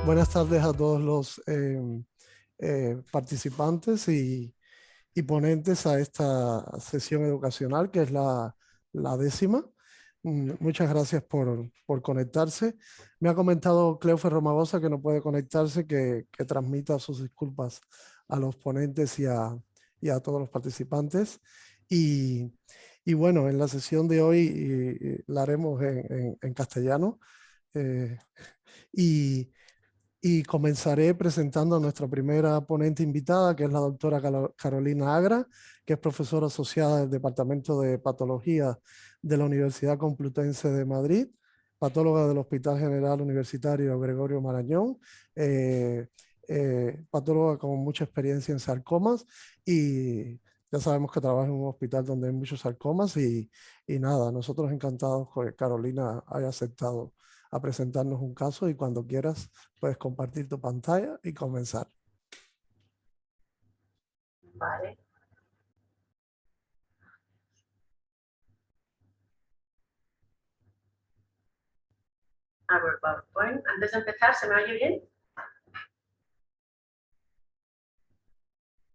Buenas tardes a todos los participantes y ponentes a esta sesión educacional, que es la 10ª. Muchas gracias por conectarse. Me ha comentado Cleo Ferromagosa que no puede conectarse, que transmita sus disculpas a los ponentes y a todos los participantes. Y, y bueno, en la sesión de hoy la haremos en castellano. eh, y, y comenzaré presentando a nuestra primera ponente invitada, que es la doctora Carolina Agra, que es profesora asociada del Departamento de Patología de la Universidad Complutense de Madrid, patóloga del Hospital General Universitario Gregorio Marañón, eh, patóloga con mucha experiencia en sarcomas, y ya sabemos que trabaja en un hospital donde hay muchos sarcomas y nada, nosotros encantados que Carolina haya aceptado a presentarnos un caso, y cuando quieras puedes compartir tu pantalla y comenzar. Vale. Abro el PowerPoint. Antes de empezar, ¿se me oye bien?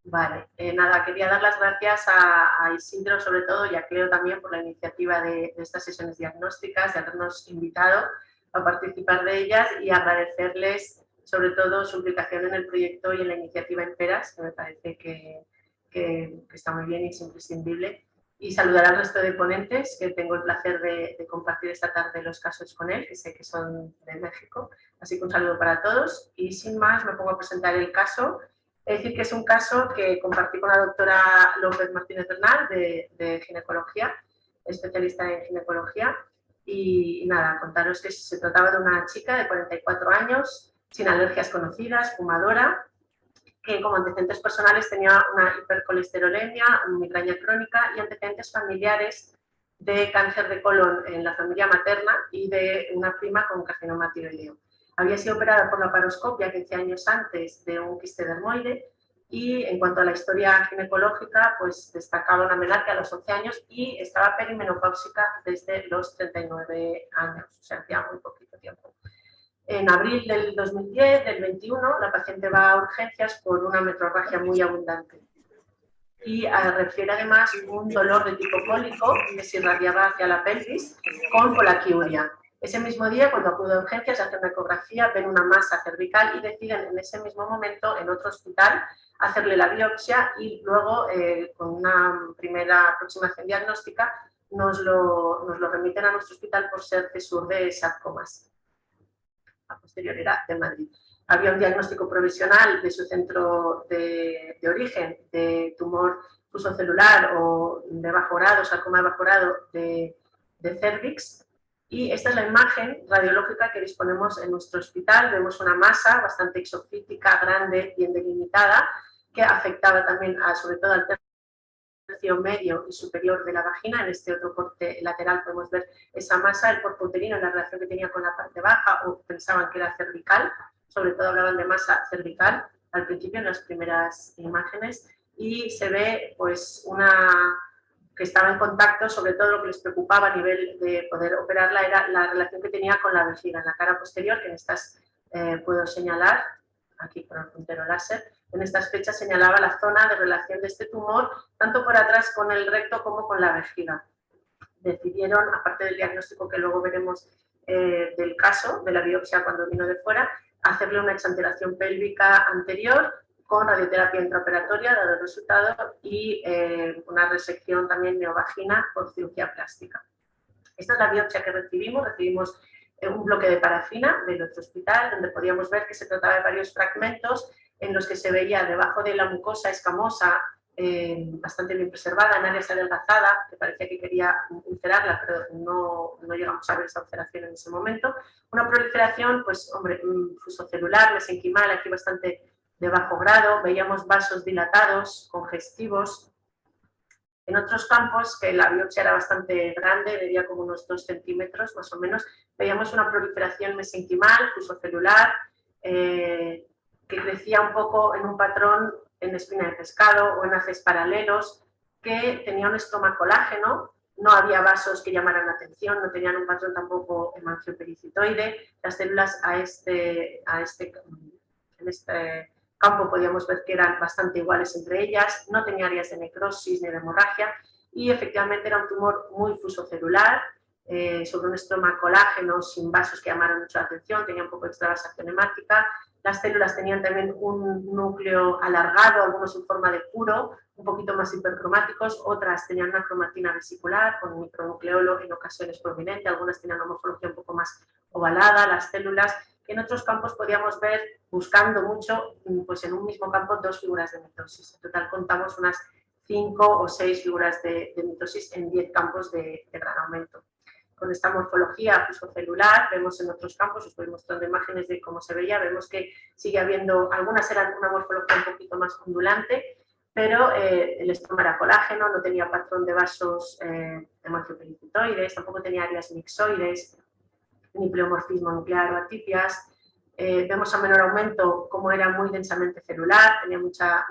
Vale, nada, quería dar las gracias a Isidro sobre todo y a Cleo también por la iniciativa de estas sesiones diagnósticas, de habernos invitado a participar de ellas, y agradecerles sobre todo su implicación en el proyecto y en la iniciativa en Peras, que me parece que está muy bien y es imprescindible. Y saludar al resto de ponentes, que tengo el placer de compartir esta tarde los casos con él, que sé que son de México. Así que un saludo para todos y sin más me pongo a presentar el caso. Es decir, que es un caso que compartí con la doctora López Martínez Bernal de ginecología, especialista en ginecología. Y nada, contaros que se trataba de una chica de 44 años, sin alergias conocidas, fumadora, que como antecedentes personales tenía una hipercolesterolemia, migraña crónica y antecedentes familiares de cáncer de colon en la familia materna y de una prima con carcinoma tiroideo. Había sido operada por la laparoscopia 15 años antes de un quiste dermoide, y en cuanto a la historia ginecológica, pues destacaba una menarquia a los 11 años y estaba perimenopáusica desde los 39 años, o sea, hacía muy poquito tiempo. En abril del 2010, del 21, la paciente va a urgencias por una metrorragia muy abundante y refiere además un dolor de tipo cólico que se irradiaba hacia la pelvis con polaquiuria. Ese mismo día, cuando acude a urgencias, hacen una ecografía, ven una masa cervical y deciden en ese mismo momento, en otro hospital, hacerle la biopsia, y luego, con una primera aproximación diagnóstica, nos lo remiten a nuestro hospital por ser cesur de sarcomas. A posterior era de Madrid. Había un diagnóstico provisional de su centro de origen de tumor fusocelular o de bajo grado, sarcoma de bajo grado de cervix, y esta es la imagen radiológica que disponemos en nuestro hospital. Vemos una masa bastante exofítica, grande, bien delimitada, que afectaba también sobre todo al medio y superior de la vagina. En este otro corte lateral podemos ver esa masa, el cuerpo uterino en la relación que tenía con la parte baja, o pensaban que era cervical, sobre todo hablaban de masa cervical al principio en las primeras imágenes, y se ve pues que estaba en contacto. Sobre todo lo que les preocupaba a nivel de poder operarla era la relación que tenía con la vejiga en la cara posterior, que en estas puedo señalar aquí con el puntero láser. En estas fechas señalaba la zona de relación de este tumor, tanto por atrás con el recto como con la vejiga. Decidieron, aparte del diagnóstico que luego veremos del caso, de la biopsia cuando vino de fuera, hacerle una exanteración pélvica anterior con radioterapia intraoperatoria, dado el resultado, y una resección también neovagina por cirugía plástica. Esta es la biopsia que recibimos un bloque de parafina del otro hospital, donde podíamos ver que se trataba de varios fragmentos en los que se veía debajo de la mucosa escamosa, bastante bien preservada, en áreas adelgazada, que parecía que quería ulcerarla, pero no llegamos a ver esa ulceración en ese momento. Una proliferación, pues, hombre, fusocelular, mesenquimal, aquí bastante de bajo grado. Veíamos vasos dilatados, congestivos. En otros campos, que la biopsia era bastante grande, medía como unos 2 centímetros más o menos, veíamos una proliferación mesenquimal, fusocelular, que crecía un poco en un patrón en espina de pescado o en haces paralelos, que tenía un estomacolágeno no había vasos que llamaran la atención, no tenían un patrón tampoco hemangiopericitoide. Las células en este campo podíamos ver que eran bastante iguales entre ellas, no tenía áreas de necrosis ni de hemorragia y efectivamente era un tumor muy fusocelular, sobre un estroma colágeno sin vasos que llamaran mucho la atención, tenía un poco de extravasación hemática. Las células tenían también un núcleo alargado, algunos en forma de puro, un poquito más hipercromáticos, otras tenían una cromatina vesicular con un micronucleolo en ocasiones prominente, algunas tenían una morfología un poco más ovalada, las células. En otros campos podíamos ver, buscando mucho, pues en un mismo campo 2 figuras de mitosis. En total contamos unas 5 o 6 figuras de mitosis en 10 campos de gran aumento. Con esta morfología fusocelular, vemos en otros campos, os voy mostrando imágenes de cómo se veía, vemos que sigue habiendo, algunas eran una morfología un poquito más ondulante, pero el estroma era colágeno, no tenía patrón de vasos hemangiopericitoides, tampoco tenía áreas mixoides, ni pleomorfismo nuclear o atipias. Vemos a menor aumento cómo era muy densamente celular, tenía mucha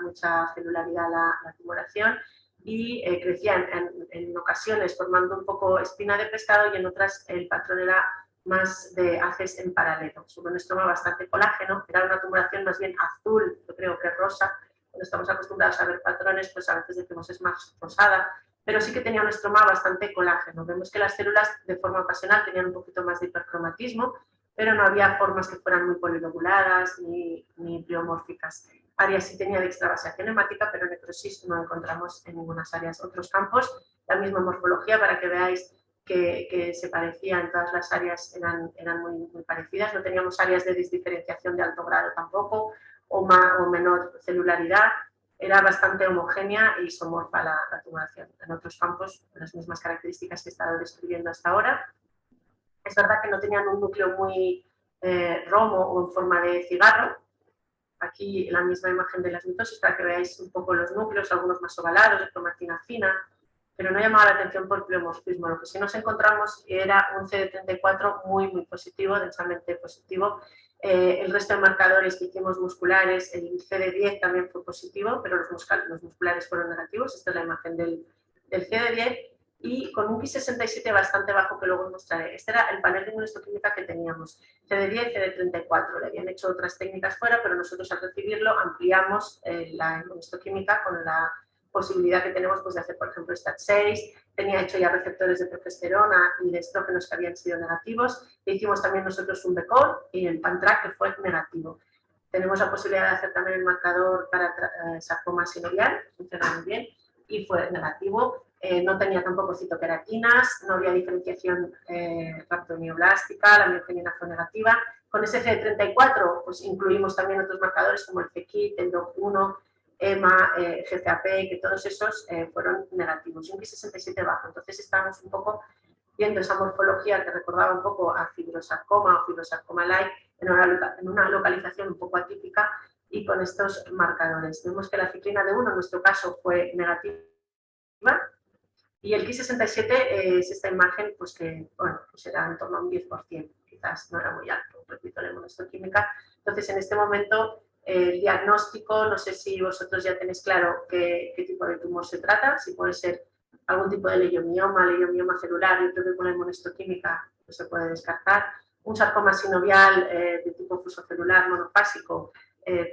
celularidad la tumoración y crecían en ocasiones formando un poco espina de pescado y en otras el patrón era más de haces en paralelo, sobre un estroma bastante colágeno, era una tumoración más bien azul, yo creo que rosa, cuando estamos acostumbrados a ver patrones, pues a veces decimos es más rosada, pero sí que tenía un estroma bastante colágeno. Vemos que las células de forma ocasional tenían un poquito más de hipercromatismo, pero no había formas que fueran muy polilobuladas ni pleomórficas. Áreas sí tenía de extravasación hemática, pero necrosis no encontramos en ninguna áreas. Otros campos, la misma morfología para que veáis que se parecían, todas las áreas eran muy parecidas, no teníamos áreas de disdiferenciación de alto grado tampoco, o menor celularidad, era bastante homogénea e isomorfa la tumoración. En otros campos, las mismas características que he estado describiendo hasta ahora. Es verdad que no tenían un núcleo muy romo o en forma de cigarro. Aquí la misma imagen de las mitosis para que veáis un poco los núcleos, algunos más ovalados, de cromatina fina, pero no llamaba la atención por pleomorfismo. Lo que sí nos encontramos era un CD34 muy positivo, densamente positivo. El resto de marcadores que hicimos musculares, el CD10 también fue positivo, pero los musculares fueron negativos. Esta es la imagen del CD10 y con un Ki67 bastante bajo que luego os mostraré. Este era el panel de inmunohistoquímica que teníamos, CD10, CD34. Le habían hecho otras técnicas fuera, pero nosotros al recibirlo ampliamos la inmunohistoquímica con la posibilidad que tenemos pues, de hacer, por ejemplo, STAT6, tenía hecho ya receptores de progesterona y de estrógenos que habían sido negativos, e hicimos también nosotros un BECOR y el PANTRAC que fue negativo. Tenemos la posibilidad de hacer también el marcador para sarcoma sinovial, funciona muy bien, y fue negativo. No tenía tampoco citoqueratinas, no había diferenciación raptoneoblástica, la miogenina fue negativa. Con ese CD34 pues, incluimos también otros marcadores como el CKIT, el DOC1, EMA, GCAP, que todos esos fueron negativos, y un Ki67 bajo. Entonces estamos un poco viendo esa morfología que recordaba un poco a fibrosarcoma o fibrosarcoma-like en una localización un poco atípica y con estos marcadores. Vemos que la ciclina de 1 en nuestro caso fue negativa y el Ki67 es esta imagen pues que bueno, pues era en torno a un 10%, quizás no era muy alto, repito, la inmunohistoquímica. Entonces en este momento el diagnóstico, no sé si vosotros ya tenéis claro qué tipo de tumor se trata, si puede ser algún tipo de leiomioma celular, yo creo que con la inmunohistoquímica pues se puede descartar, un sarcoma sinovial de tipo fusocelular monofásico,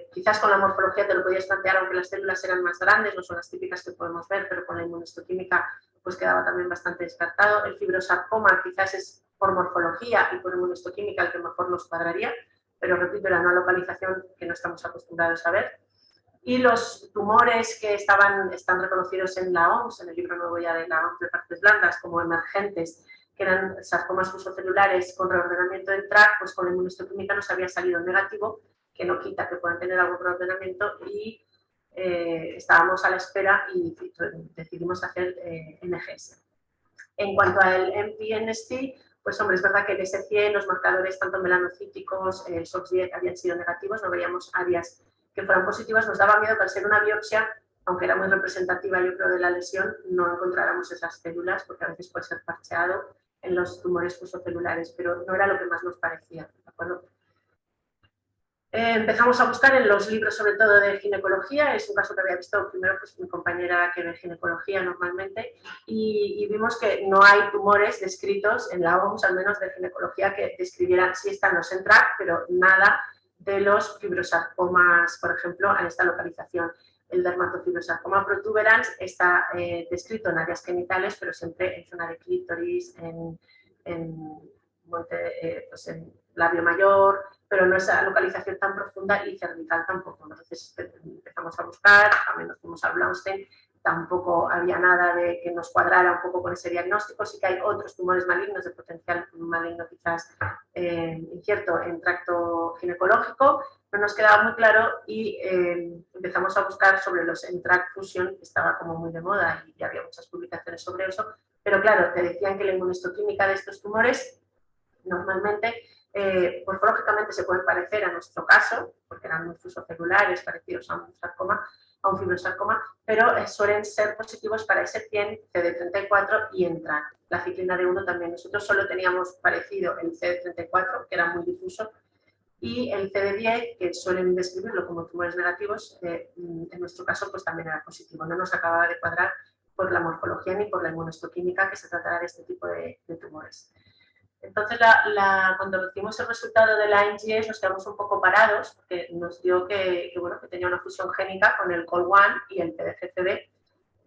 quizás con la morfología te lo podías plantear, aunque las células eran más grandes, no son las típicas que podemos ver, pero con la inmunohistoquímica pues quedaba también bastante descartado. El fibrosarcoma quizás es por morfología y por inmunohistoquímica el que mejor nos cuadraría, pero repito, era una localización que no estamos acostumbrados a ver. Y los tumores que están reconocidos en la OMS, en el libro nuevo ya de la OMS de partes blandas, como emergentes, que eran sarcomas fusocelulares con reordenamiento del TRAC, pues con la inmunohistoquímica nos había salido negativo, que no quita que puedan tener algún reordenamiento, y estábamos a la espera y decidimos hacer NGS. En cuanto al MPNST, pues hombre, es verdad que el S100, los marcadores tanto melanocíticos, el SOX10 habían sido negativos, no veíamos áreas que fueran positivas, nos daba miedo que al ser una biopsia, aunque era muy representativa yo creo de la lesión, no encontráramos esas células, porque a veces puede ser parcheado en los tumores fusocelulares, pero no era lo que más nos parecía, ¿de acuerdo? Empezamos a buscar en los libros, sobre todo de ginecología, es un caso que había visto primero pues, mi compañera que ve ginecología normalmente, y vimos que no hay tumores descritos en la OMS, al menos de ginecología, que describieran, sí están los ENTRAC, pero nada de los fibrosarcomas, por ejemplo, en esta localización. El dermatofibrosarcoma protuberans está descrito en áreas genitales, pero siempre en zona de clítoris, pues en labio mayor, pero no esa localización tan profunda, y cervical tampoco. Entonces empezamos a buscar, también nos fuimos a Blaustein, tampoco había nada de que nos cuadrara un poco con ese diagnóstico. Sí que hay otros tumores malignos de potencial maligno quizás incierto en tracto ginecológico, no nos quedaba muy claro, y empezamos a buscar sobre los ENTRAC fusion, que estaba como muy de moda y había muchas publicaciones sobre eso, pero claro, te decían que la inmunohistoquímica de estos tumores normalmente morfológicamente se pueden parecer a nuestro caso, porque eran muy fusocelulares, parecidos a un sarcoma, a un fibrosarcoma, pero suelen ser positivos para ese 100, CD34 y ENTRAC. La ciclina D1 también. Nosotros solo teníamos parecido el CD34, que era muy difuso, y el CD10, que suelen describirlo como tumores negativos, en nuestro caso pues también era positivo. No nos acababa de cuadrar por la morfología ni por la inmunohistoquímica que se tratará de este tipo de tumores. Entonces, cuando recibimos el resultado de la NGS nos quedamos un poco parados, porque nos dio bueno, que tenía una fusión génica con el COL1 y el PDGCD,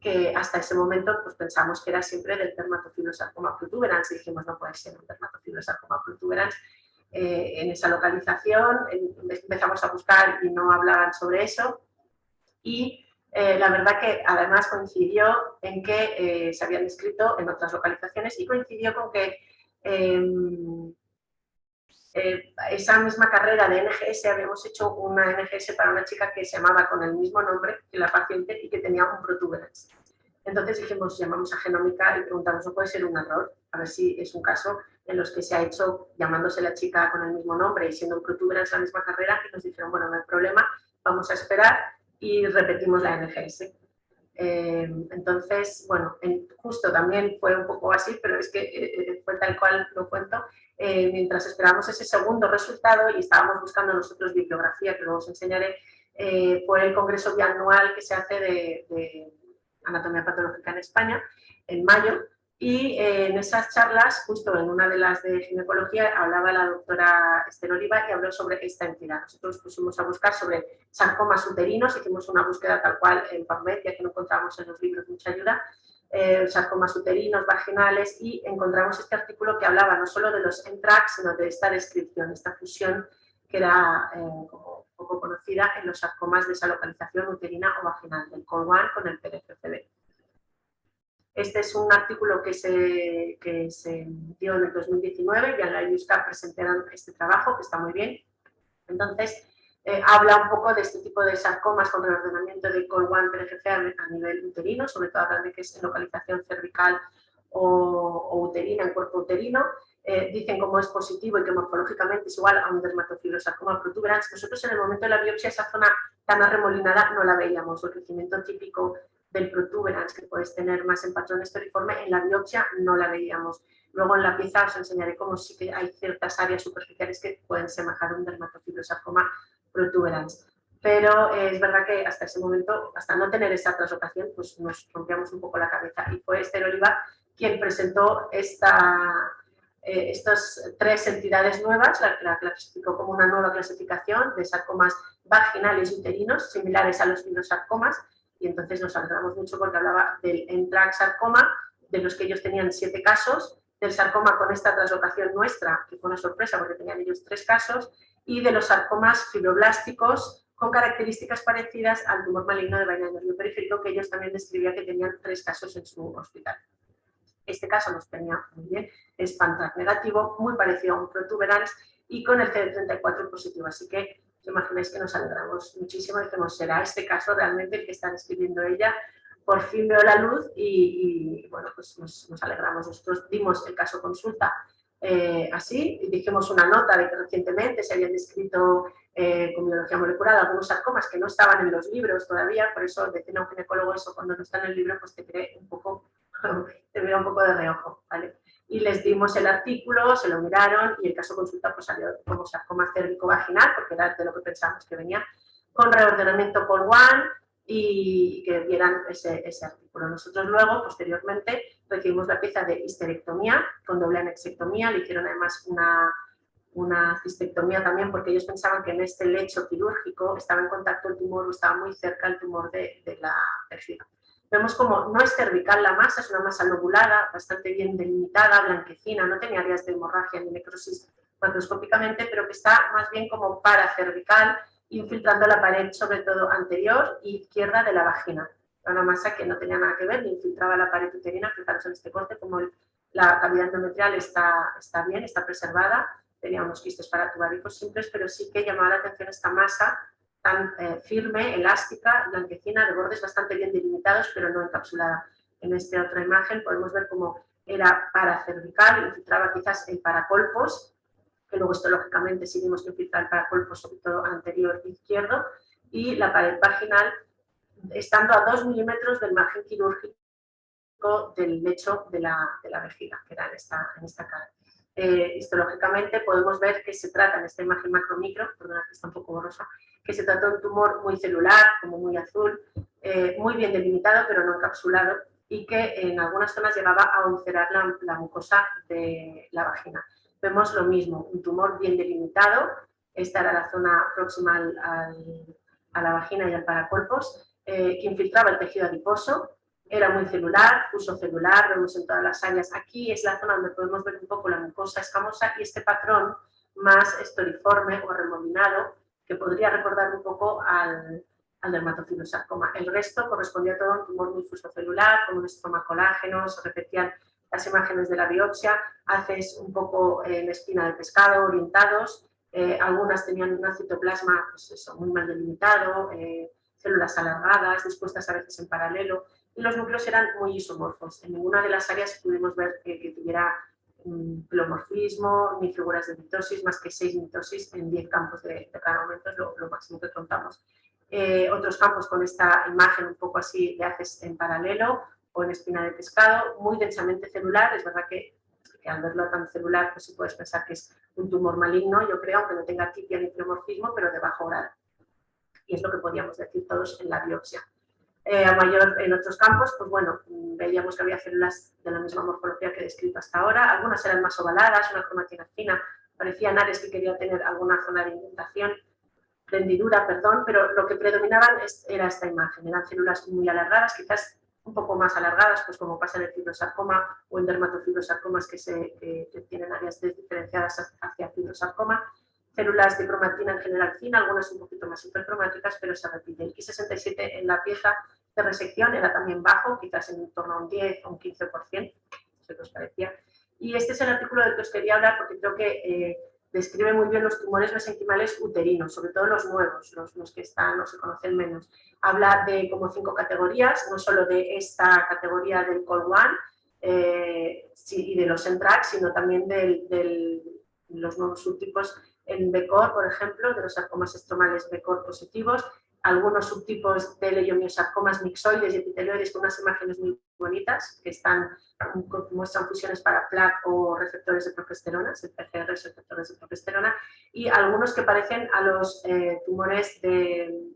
que hasta ese momento pues, pensamos que era siempre del dermatofibrosarcoma protuberans, y dijimos, no puede ser un dermatofibrosarcoma protuberans en esa localización. Empezamos a buscar y no hablaban sobre eso, y la verdad que además coincidió en que se habían descrito en otras localizaciones, y coincidió con que esa misma carrera de NGS habíamos hecho una NGS para una chica que se llamaba con el mismo nombre que la paciente y que tenía un protuberans. Entonces dijimos, llamamos a Genómica y preguntamos, ¿no puede ser un error? A ver si es un caso en los que se ha hecho llamándose la chica con el mismo nombre y siendo un protuberans la misma carrera, y nos dijeron, bueno, no hay problema, vamos a esperar, y repetimos la NGS. Entonces, bueno, justo también fue un poco así, pero es que fue tal cual lo cuento. Mientras esperábamos ese segundo resultado y estábamos buscando nosotros bibliografía, que luego os enseñaré, fue el congreso bianual que se hace de anatomía patológica en España, en mayo, y en esas charlas, justo en una de las de ginecología, hablaba la doctora Esther Oliva y habló sobre esta entidad. Nosotros pusimos a buscar sobre sarcomas uterinos, hicimos una búsqueda tal cual en PubMed, ya que no encontramos en los libros mucha ayuda, sarcomas uterinos, vaginales, y encontramos este artículo que hablaba no solo de los ENTRAC, sino de esta descripción, esta fusión que era como poco conocida en los sarcomas de esa localización uterina o vaginal, del COL1 con el PDGCB. Este es un artículo que se dio en el 2019, y en la IUSCA presentaron este trabajo, que está muy bien. Entonces, habla un poco de este tipo de sarcomas con reordenamiento de COL1 PDGC a nivel uterino, sobre todo hablan de que es en localización cervical o uterina, en cuerpo uterino. Dicen cómo es positivo y que morfológicamente es igual a un dermatofibrosarcoma protuberans. Nosotros en el momento de la biopsia esa zona tan arremolinada no la veíamos, el crecimiento típico del protuberans que puedes tener más en patrón esteriforme, en la biopsia no la veíamos. Luego en la pieza os enseñaré cómo sí que hay ciertas áreas superficiales que pueden semejar un dermatofibrosarcoma protuberans. Pero es verdad que hasta ese momento, hasta no tener esa translocación, pues nos rompíamos un poco la cabeza. Y fue Esther Oliva quien presentó estas tres entidades nuevas, la clasificó como una nueva clasificación de sarcomas vaginales y uterinos, similares a los fibrosarcomas, y entonces nos alegramos mucho porque hablaba del ENTRAC sarcoma, de los que ellos tenían 7 casos, del sarcoma con esta translocación nuestra, que fue una sorpresa porque tenían ellos 3 casos, y de los sarcomas fibroblásticos con características parecidas al tumor maligno de vaina del nervio periférico, que ellos también describían que tenían 3 casos en su hospital. Este caso nos tenía muy bien, es PanTrack negativo, muy parecido a un protuberans y con el CD34 positivo, así que os imagináis que nos alegramos muchísimo y que será este caso realmente el que está describiendo ella. Por fin veo la luz y bueno, pues nos alegramos. Nosotros dimos el caso consulta así, y dijimos una nota de que recientemente se habían descrito con biología molecular algunos sarcomas que no estaban en los libros todavía, por eso decir a un ginecólogo eso cuando no está en el libro, pues te cree un poco, te mira un poco de reojo, ¿vale? y les dimos el artículo, se lo miraron y el caso consulta pues salió como sarcoma cérvico-vaginal, porque era de lo que pensábamos que venía, con reordenamiento COL1 y que vieran ese artículo. Nosotros luego, posteriormente, recibimos la pieza de histerectomía con doble anexectomía, le hicieron además una cistectomía también porque ellos pensaban que en este lecho quirúrgico estaba en contacto el tumor o estaba muy cerca el tumor de la vejiga. Vemos como no es cervical la masa, es una masa lobulada, bastante bien delimitada, blanquecina, no tenía áreas de hemorragia ni necrosis macroscópicamente, pero que está más bien como paracervical, infiltrando la pared, sobre todo anterior e izquierda de la vagina. Era una masa que no tenía nada que ver, ni infiltraba la pared uterina. Fijaros en este corte, como la cavidad endometrial está bien, está preservada, tenía unos quistes paratubáricos simples, pero sí que llamaba la atención esta masa tan firme, elástica, blanquecina, de bordes bastante bien delimitados, pero no encapsulada. En esta otra imagen podemos ver cómo era paracervical, infiltraba quizás el paracolpos, que luego histológicamente sí vimos que infiltra el paracolpos, sobre todo anterior izquierdo, y la pared vaginal, estando a 2 milímetros del margen quirúrgico del lecho de la vejiga, que era en esta cara. Histológicamente podemos ver que se trata en esta imagen macro-micro, perdona que está un poco borrosa, que se trata de un tumor muy celular, como muy azul, muy bien delimitado pero no encapsulado y que en algunas zonas llegaba a ulcerar la mucosa de la vagina. Vemos lo mismo, un tumor bien delimitado, esta era la zona próxima a la vagina y al paracolpos, que infiltraba el tejido adiposo. Era muy celular, fuso celular, vemos en todas las áreas. Aquí es la zona donde podemos ver un poco la mucosa escamosa y este patrón más estoriforme o remolinado que podría recordar un poco al dermatofibrosarcoma. El resto correspondía a todo un tumor muy fusocelular, con un estroma colágeno, se repetían las imágenes de la biopsia, haces un poco en espina de pescado, orientados, algunas tenían un citoplasma pues eso, muy mal delimitado, células alargadas, dispuestas a veces en paralelo, y los núcleos eran muy isomorfos. En ninguna de las áreas pudimos ver que tuviera pleomorfismo ni figuras de mitosis, más que 6 mitosis en 10 campos de cargamento, es lo máximo que contamos. Otros campos con esta imagen un poco así de haces en paralelo o en espina de pescado, muy densamente celular. Es verdad que al verlo tan celular pues sí puedes pensar que es un tumor maligno, yo creo, aunque no tenga tipia ni pleomorfismo, pero de bajo grado. Y es lo que podíamos decir todos en la biopsia. A mayor en otros campos, pues bueno, veíamos que había células de la misma morfología que he descrito hasta ahora, algunas eran más ovaladas, una cromatina fina, parecían áreas que quería tener alguna zona de indentación, de hendidura, perdón, pero lo que predominaban era esta imagen, eran células muy alargadas, quizás un poco más alargadas, pues como pasa en el fibrosarcoma o en dermatofibrosarcomas que tienen áreas diferenciadas hacia fibrosarcoma. Células de cromatina en general fina, algunas un poquito más hipercromáticas, pero se repite. El Ki67 en la pieza de resección era también bajo, quizás en torno a un 10 o un 15%, se os parecía. Y este es el artículo del que os quería hablar porque creo que describe muy bien los tumores mesenquimales uterinos, sobre todo los nuevos, los que están o se conocen menos. Habla de como 5 categorías, no solo de esta categoría del COL1 y de los NTRK, sino también de los nuevos subtipos en BCOR, por ejemplo, de los sarcomas estromales BCOR positivos, algunos subtipos de leiomiosarcomas mixoides y epitelioides con unas imágenes muy bonitas que muestran fusiones para plaque o receptores de progesterona, PCR, receptores de progesterona, y algunos que parecen a los tumores de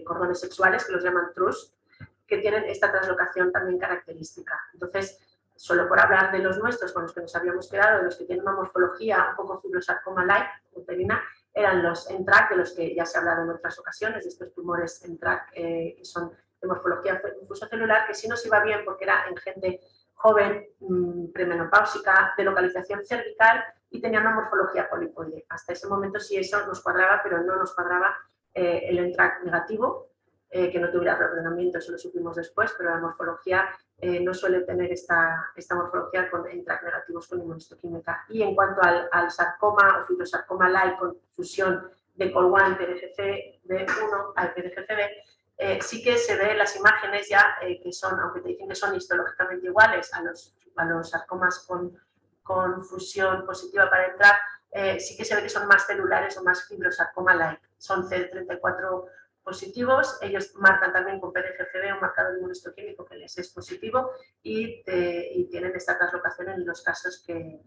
cordones sexuales, que los llaman TRUS, que tienen esta translocación también característica. Entonces, solo por hablar de los nuestros, con los que nos habíamos quedado, de los que tienen una morfología un poco fibrosarcoma-like, uterina, eran los NTRK, de los que ya se ha hablado en otras ocasiones, de estos tumores NTRK que son de morfología infusocelular, que sí nos iba bien porque era en gente joven, premenopáusica, de localización cervical y tenía una morfología polipoide. Hasta ese momento sí eso nos cuadraba, pero no nos cuadraba el NTRK negativo, que no tuviera reordenamiento, eso lo supimos después, pero la morfología no suele tener esta morfología con NTRK negativos con inmunohistoquímica. Y en cuanto al sarcoma o fibrosarcoma-like con fusión de COL1 y PDGCB1 al PDGCB, sí que se ve las imágenes ya que son, aunque te dicen que son histológicamente iguales a los sarcomas con fusión positiva para entrar, sí que se ve que son más celulares o más fibrosarcoma-like. Son CD34 positivos, ellos marcan también con PDGCB un marcador inmunohistoquímico que les es positivo y tienen esta translocación en los casos que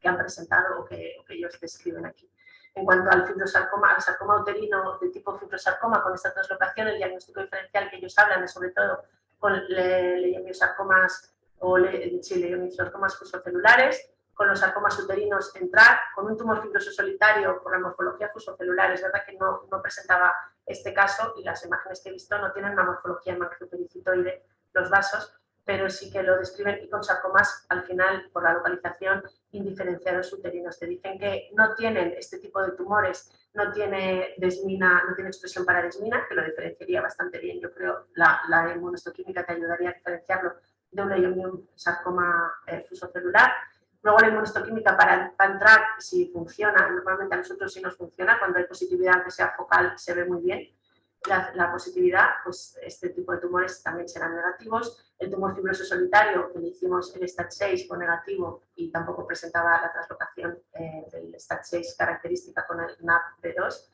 han presentado o que ellos describen aquí. En cuanto al fibrosarcoma, al sarcoma uterino de tipo fibrosarcoma con esta translocación, el diagnóstico diferencial que ellos hablan es sobre todo con leiomyosarcomas o leiomyosarcomas fusocelulares, con los sarcomas uterinos entrar, con un tumor fibroso solitario por la morfología fusocelular. Es verdad que no presentaba este caso y las imágenes que he visto no tienen una morfología mangliopericitoide los vasos, pero sí que lo describen, y con sarcomas al final, por la localización, indiferenciados uterinos. Te dicen que no tienen este tipo de tumores, no tiene desmina, no tiene expresión para desmina, que lo diferenciaría bastante bien. Yo creo la inmunohistoquímica te ayudaría a diferenciarlo de un leiomyosarcoma fusocelular. Luego la inmunohistoquímica para entrar, si funciona, normalmente a nosotros sí nos funciona, cuando hay positividad, aunque sea focal, se ve muy bien. La positividad, pues este tipo de tumores también serán negativos. El tumor fibroso solitario, que le hicimos el STAT6, fue negativo y tampoco presentaba la translocación del STAT6 característica con el NAPP2.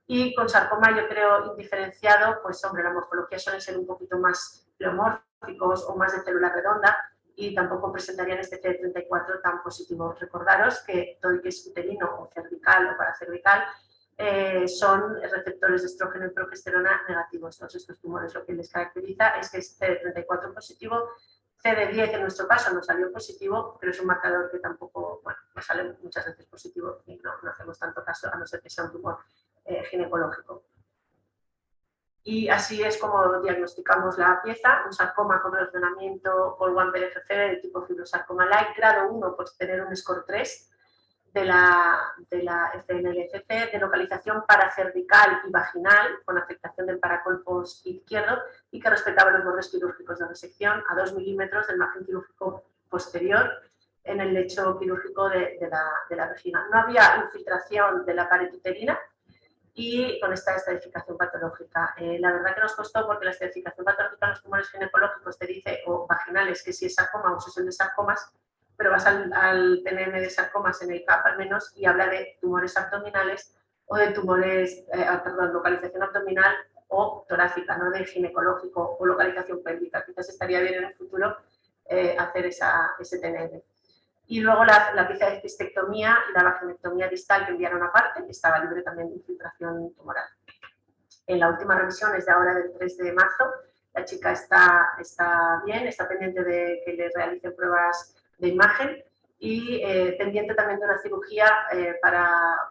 Y con sarcoma, yo creo, indiferenciado, pues hombre, la morfología suele ser un poquito más pleomórficos o más de célula redonda y tampoco presentarían este CD34 tan positivo. Recordaros que todo el que es uterino o cervical o paracervical son receptores de estrógeno y progesterona negativos. Todos estos tumores lo que les caracteriza es que es CD34 positivo. CD10 en nuestro caso no salió positivo, pero es un marcador que tampoco, bueno, nos sale muchas veces positivo y no hacemos tanto caso, a no ser que sea un tumor ginecológico. Y así es como diagnosticamos la pieza, un sarcoma con reordenamiento Col1 PDGC de tipo fibrosarcoma light, grado 1 por tener un score 3 de la FNLCC, de localización paracervical y vaginal, con afectación del paracolpos izquierdo, y que respetaba los bordes quirúrgicos de resección a 2 milímetros del margen quirúrgico posterior en el lecho quirúrgico de la vejiga. No había infiltración de la pared uterina y con esta estadificación patológica. La verdad que nos costó porque la estadificación patológica en los tumores ginecológicos te dice, o vaginales, que si es sarcoma o sucesión de sarcomas, pero vas al TNM de sarcomas en el CAP al menos y habla de tumores abdominales o de tumores, perdón, localización abdominal o torácica, no de ginecológico o localización pélvica. Quizás estaría bien en el futuro hacer ese TNM. Y luego la pieza de cistectomía y la vaginectomía distal que enviaron aparte, que estaba libre también de infiltración tumoral. En la última revisión es de ahora del 3 de marzo, la chica está bien, está pendiente de que le realicen pruebas de imagen y pendiente también de una cirugía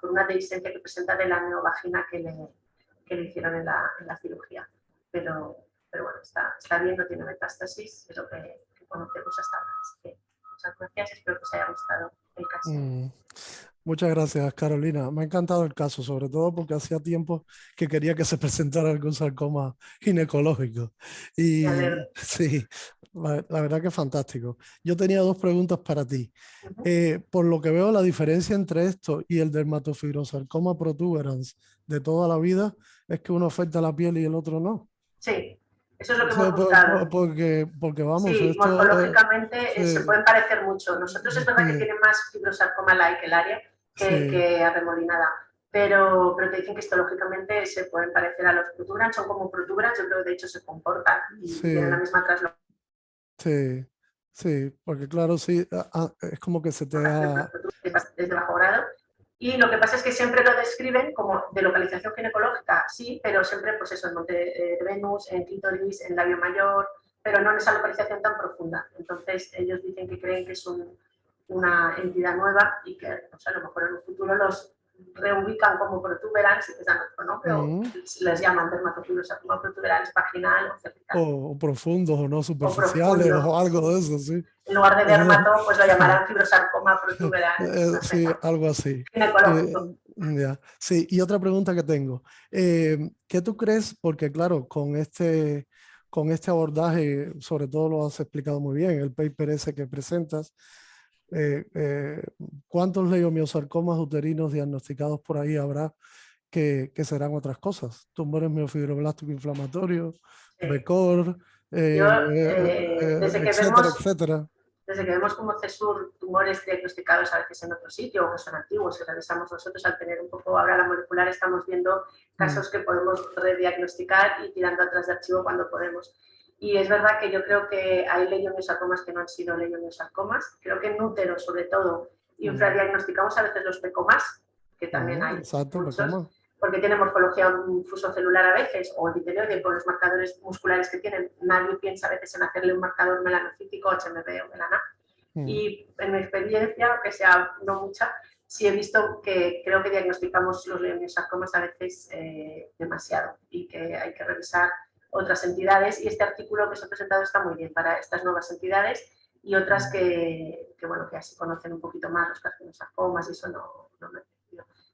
por una dehiscencia que presenta de la neovagina que le hicieron en la cirugía. Pero bueno, está bien, no tiene metástasis, es lo que conocemos hasta ahora. Así que muchas gracias, espero que os haya gustado el caso. Muchas gracias, Carolina. Me ha encantado el caso, sobre todo porque hacía tiempo que quería que se presentara algún sarcoma ginecológico. Y sí, la verdad que es fantástico. Yo tenía dos preguntas para ti. Por lo que veo, la diferencia entre esto y el dermatofibrosarcoma protuberans de toda la vida es que uno afecta la piel y el otro no. Sí, eso es lo que hemos buscado. Porque vamos, sí, esto, morfológicamente se sí, pueden parecer mucho. Nosotros es verdad que tiene más fibrosarcoma like el área que arremolinada, pero te dicen que histológicamente se pueden parecer a los protuberans, son como protuberans, yo creo que de hecho se comportan y tienen la misma traslación. Sí, porque claro, sí, es como que se te da... Es de bajo grado. Y lo que pasa es que siempre lo describen como de localización ginecológica, sí, pero siempre, pues eso, en monte de Venus, en clítoris, en labio mayor, pero no en esa localización tan profunda. Entonces, ellos dicen que creen que es una entidad nueva y que, o sea, a lo mejor en un futuro los reubican como protuberans y les dan otro nombre, o les llaman dermatofibrosarcoma protuberans vaginal o cervical. O profundos o no superficiales o algo de eso, sí. En lugar de dermato, pues lo llamarán fibrosarcoma protuberans. No sé, sí, algo así. ginecológico. Sí, y otra pregunta que tengo. ¿Qué tú crees? Porque claro, con este abordaje, sobre todo lo has explicado muy bien, el paper ese que presentas, ¿cuántos leiomyosarcomas uterinos diagnosticados por ahí habrá que serán otras cosas? Tumores miofibroblásticos inflamatorios, BECOR, Yo, desde que etcétera, vemos etcétera. desde que vemos como CESUR tumores diagnosticados a veces en otro sitio o que son antiguos y revisamos nosotros al tener un poco ahora la molecular, estamos viendo casos que podemos rediagnosticar y tirando atrás de archivo cuando podemos. Y es verdad que yo creo que hay leiomyosarcomas que no han sido leiomyosarcomas. Creo que en útero, sobre todo, infradiagnosticamos a veces los pecomas, que también hay exacto, muchos, porque tiene morfología fusocelular a veces, o epitelioide por los marcadores musculares que tienen. Nadie piensa a veces en hacerle un marcador melanocítico, HMB o melana. Y en mi experiencia, aunque sea no mucha, sí he visto que creo que diagnosticamos los leiomyosarcomas a veces demasiado y que hay que revisar otras entidades. Y este artículo que se ha presentado está muy bien para estas nuevas entidades y otras bueno, que así conocen un poquito más los carcinosarcomas y eso no me...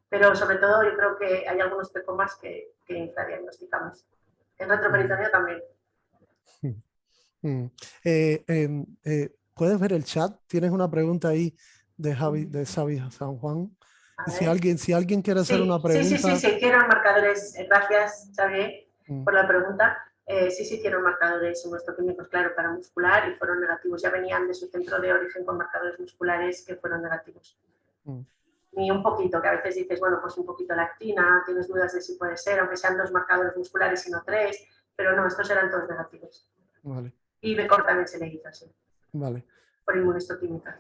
Pero sobre todo yo creo que hay algunos pecomas que infradiagnosticamos. En retroperitoneo también. ¿Puedes ver el chat? Tienes una pregunta ahí de Xavi San Juan. Y si alguien quiere hacer una pregunta... Sí, hicieron marcadores. Gracias, Xavi, por la pregunta. Sí hicieron marcadores hemohistoquímicos, claro, para muscular y fueron negativos. Ya venían de su centro de origen con marcadores musculares que fueron negativos. Ni un poquito, que a veces dices, bueno, pues un poquito la actina, tienes dudas de si puede ser, aunque sean 2 marcadores musculares y no 3, pero no, estos eran todos negativos. Vale. Y BCOR también se le hizo así. Vale. Por inmunistoquímica.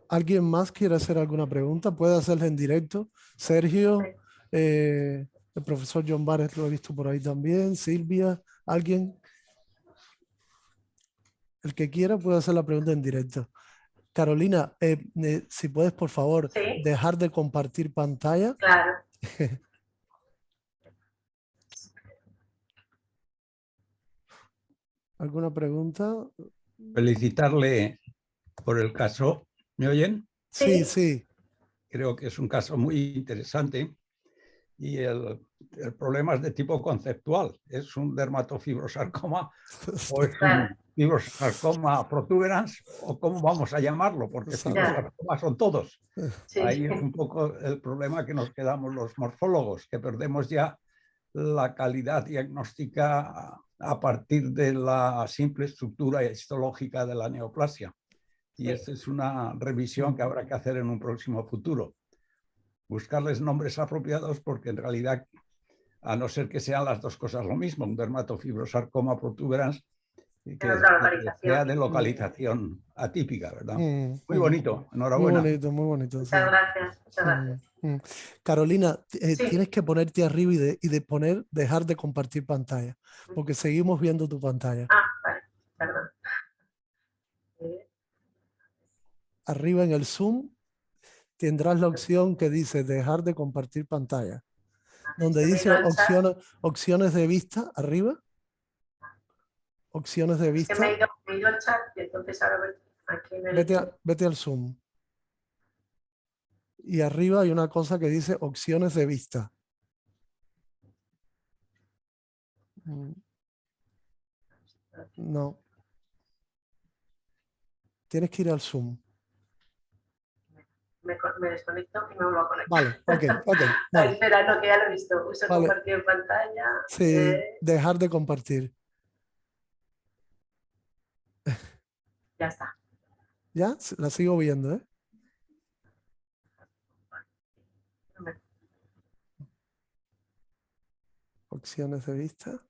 ¿Alguien más quiere hacer alguna pregunta? Puede hacerla en directo. Sergio, el profesor John Barrett lo he visto por ahí también. Silvia, ¿alguien? El que quiera puede hacer la pregunta en directo. Carolina, si puedes, por favor, dejar de compartir pantalla. Claro. ¿Alguna pregunta? Felicitarle por el caso. ¿Me oyen? Sí. Creo que es un caso muy interesante y el problema es de tipo conceptual. ¿Es un dermatofibrosarcoma o es un fibrosarcoma protuberans o cómo vamos a llamarlo? Porque fibrosarcomas son todos. Ahí es un poco el problema que nos quedamos los morfólogos, que perdemos ya la calidad diagnóstica a partir de la simple estructura histológica de la neoplasia. Y esta es una revisión que habrá que hacer en un próximo futuro. Buscarles nombres apropiados porque en realidad, a no ser que sean las dos cosas lo mismo, un dermatofibrosarcoma protuberans, que sea de localización atípica, ¿verdad? Muy bonito, enhorabuena. Muy bonito. Muchas gracias. Carolina, tienes que ponerte arriba y dejar de compartir pantalla, porque seguimos viendo tu pantalla. Vale, perdón. Arriba en el Zoom tendrás la opción que dice dejar de compartir pantalla. Donde dice opciones de vista, arriba. Opciones de vista. Es que me he ido al chat y entonces ahora aquí en el... Vete al Zoom. Y arriba hay una cosa que dice opciones de vista. No. Tienes que ir al Zoom. Me desconecto y me vuelvo a conectar. Vale, ok. Vale. Espera, no, que ya lo he visto. Uso vale. compartir en pantalla. Sí, dejar de compartir. Ya está. Ya, la sigo viendo, ¿eh? Opciones de vista.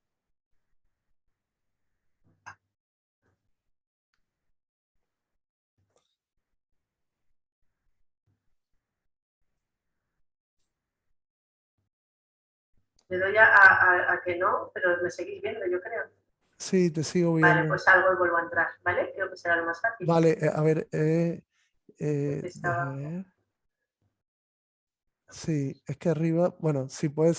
Le doy a que no, pero me seguís viendo, yo creo. Sí, te sigo viendo. Vale, pues salgo y vuelvo a entrar, ¿vale? Creo que será lo más fácil. Vale, a ver. Sí, es que arriba, bueno, sí puedes.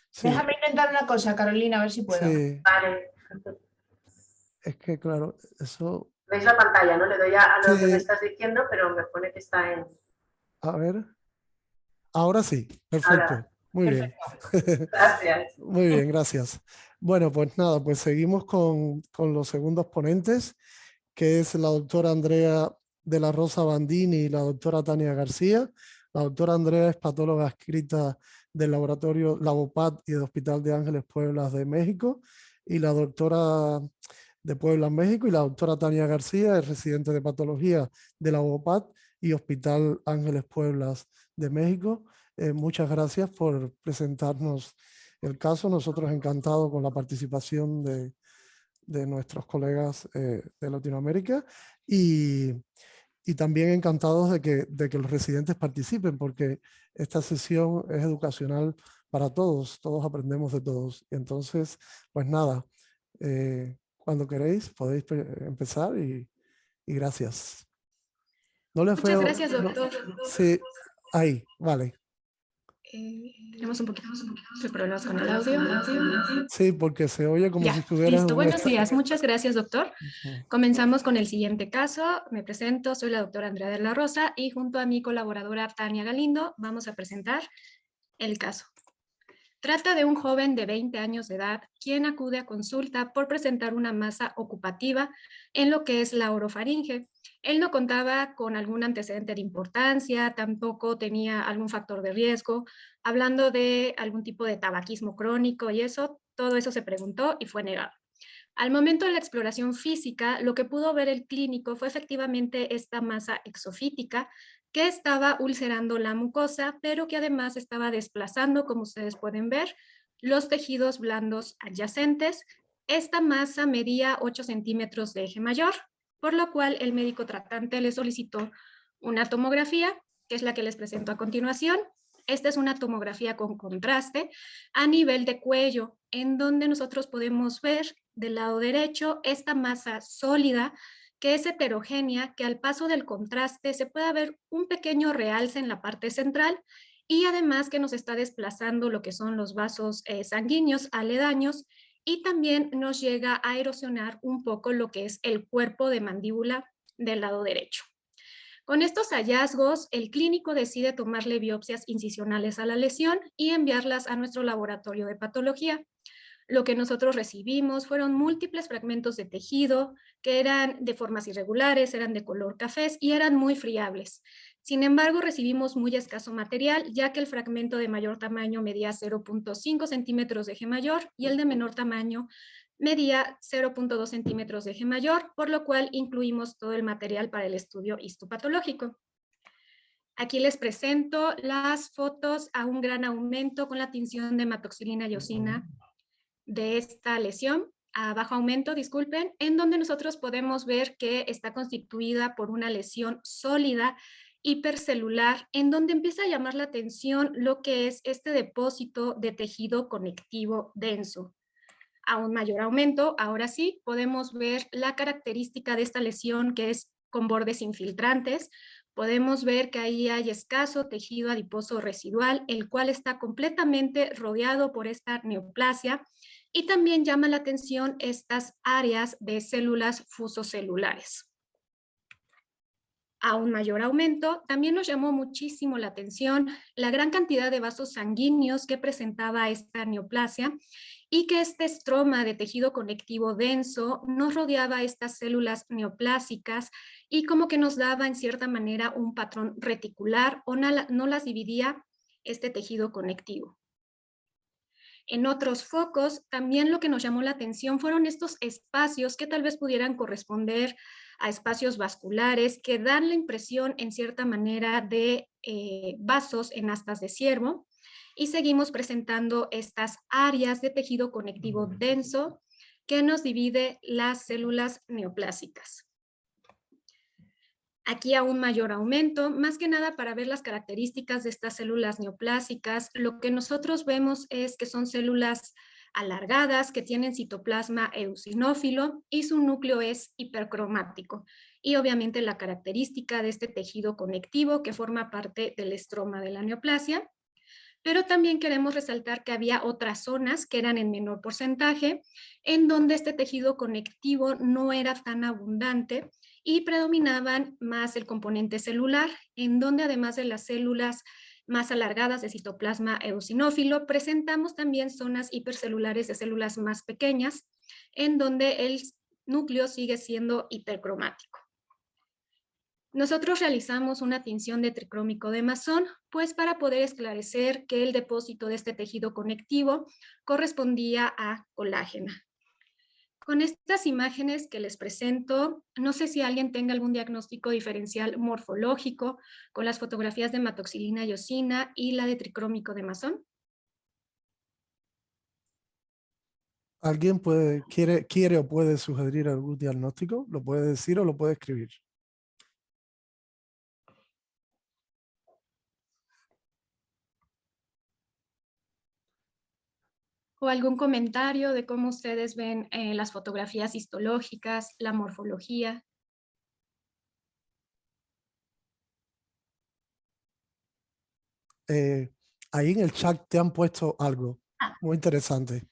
Sí. Déjame intentar una cosa, Carolina, a ver si puedo. Sí. Vale. Es que, claro, eso... ¿Veis la pantalla, no? Le doy a lo que me estás diciendo, pero me pone que está en... A ver. Ahora sí, perfecto. Ahora. Muy bien. Gracias. Muy bien, gracias. Bueno, pues nada, pues seguimos con los segundos ponentes, que es la doctora Andrea de la Rosa Bandini y la doctora Tania García. La doctora Andrea es patóloga adscrita del laboratorio Labopat y del Hospital de Ángeles Pueblas de México. Y la doctora de Puebla, México, y la doctora Tania García, es residente de patología de la UOPAT y Hospital Ángeles Pueblas de México. Muchas gracias por presentarnos el caso. Nosotros encantados con la participación de nuestros colegas de Latinoamérica y también encantados de que los residentes participen, porque esta sesión es educacional para todos, todos aprendemos de todos. Entonces, pues nada, cuando queréis podéis empezar y gracias. No les Muchas veo, gracias, doctor. sí, ahí, vale. Tenemos un poquito de problemas con el audio. Sí, porque se oye como Ya, si estuvieras listo. en un Buenos días. Muchas gracias, doctor. Ujú. Comenzamos con el siguiente caso. Me presento, soy la doctora Andrea de la Rosa y junto a mi colaboradora Tania Galindo vamos a presentar el caso. Trata de un joven de 20 años de edad quien acude a consulta por presentar una masa ocupativa en lo que es la orofaringe. Él no contaba con algún antecedente de importancia, tampoco tenía algún factor de riesgo, hablando de algún tipo de tabaquismo crónico y eso, todo eso se preguntó y fue negado. Al momento de la exploración física, lo que pudo ver el clínico fue efectivamente esta masa exofítica que estaba ulcerando la mucosa, pero que además estaba desplazando, como ustedes pueden ver, los tejidos blandos adyacentes. Esta masa medía 8 centímetros de eje mayor, por lo cual el médico tratante le solicitó una tomografía, que es la que les presento a continuación. Esta es una tomografía con contraste a nivel de cuello, en donde nosotros podemos ver del lado derecho esta masa sólida que es heterogénea, que al paso del contraste se puede ver un pequeño realce en la parte central y además que nos está desplazando lo que son los vasos sanguíneos aledaños y también nos llega a erosionar un poco lo que es el cuerpo de mandíbula del lado derecho. Con estos hallazgos, el clínico decide tomarle biopsias incisionales a la lesión y enviarlas a nuestro laboratorio de patología. Lo que nosotros recibimos fueron múltiples fragmentos de tejido que eran de formas irregulares, eran de color cafés y eran muy friables. Sin embargo, recibimos muy escaso material, ya que el fragmento de mayor tamaño medía 0.5 centímetros de eje mayor y el de menor tamaño medía 0.2 centímetros de eje mayor, por lo cual incluimos todo el material para el estudio histopatológico. Aquí les presento las fotos a un gran aumento con la tinción de hematoxilina y eosina de esta lesión, a bajo aumento, disculpen, en donde nosotros podemos ver que está constituida por una lesión sólida hipercelular, en donde empieza a llamar la atención lo que es este depósito de tejido conectivo denso. A un mayor aumento, ahora sí, podemos ver la característica de esta lesión que es con bordes infiltrantes. Podemos ver que ahí hay escaso tejido adiposo residual, el cual está completamente rodeado por esta neoplasia, y también llama la atención estas áreas de células fusocelulares. A un mayor aumento, también nos llamó muchísimo la atención la gran cantidad de vasos sanguíneos que presentaba esta neoplasia y que este estroma de tejido conectivo denso nos rodeaba estas células neoplásicas y como que nos daba en cierta manera un patrón reticular o no las dividía este tejido conectivo. En otros focos, también lo que nos llamó la atención fueron estos espacios que tal vez pudieran corresponder a espacios vasculares que dan la impresión en cierta manera de vasos en astas de ciervo, y seguimos presentando estas áreas de tejido conectivo denso que nos divide las células neoplásicas. Aquí a un mayor aumento, más que nada para ver las características de estas células neoplásicas, lo que nosotros vemos es que son células alargadas que tienen citoplasma eosinófilo y su núcleo es hipercromático. Y obviamente la característica de este tejido conectivo que forma parte del estroma de la neoplasia. Pero también queremos resaltar que había otras zonas que eran en menor porcentaje, en donde este tejido conectivo no era tan abundante y predominaban más el componente celular, en donde además de las células más alargadas de citoplasma eosinófilo, presentamos también zonas hipercelulares de células más pequeñas, en donde el núcleo sigue siendo hipercromático. Nosotros realizamos una tinción de tricrómico de Masson, pues para poder esclarecer que el depósito de este tejido conectivo correspondía a colágeno. Con estas imágenes que les presento, no sé si alguien tenga algún diagnóstico diferencial morfológico con las fotografías de hematoxilina y eosina y la de tricrómico de Masson. ¿Alguien quiere o puede sugerir algún diagnóstico? ¿Lo puede decir o lo puede escribir? ¿O algún comentario de cómo ustedes ven las fotografías histológicas, la morfología? Ahí en el chat te han puesto algo muy interesante.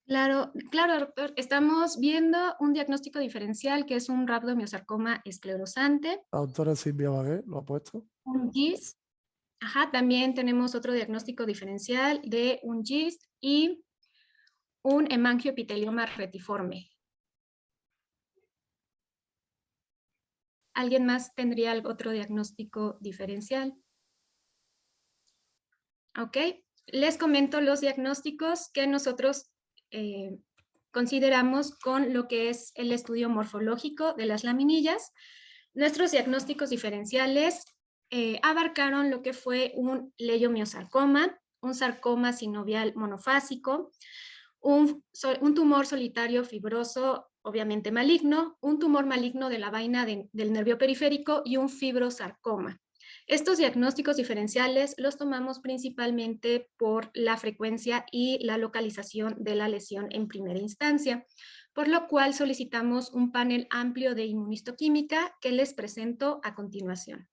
Claro, doctor. Estamos viendo un diagnóstico diferencial que es un rhabdomyosarcoma esclerosante. La doctora Silvia Bagué lo ha puesto. Un GIST. Ajá, también tenemos otro diagnóstico diferencial de un GIST y un hemangioepitelioma retiforme. ¿Alguien más tendría otro diagnóstico diferencial? Ok, les comento los diagnósticos que nosotros consideramos con lo que es el estudio morfológico de las laminillas. Nuestros diagnósticos diferenciales abarcaron lo que fue un leiomiosarcoma, un sarcoma sinovial monofásico, un tumor solitario fibroso, obviamente maligno, un tumor maligno de la vaina del nervio periférico y un fibrosarcoma. Estos diagnósticos diferenciales los tomamos principalmente por la frecuencia y la localización de la lesión en primera instancia, por lo cual solicitamos un panel amplio de inmunistoquímica que les presento a continuación.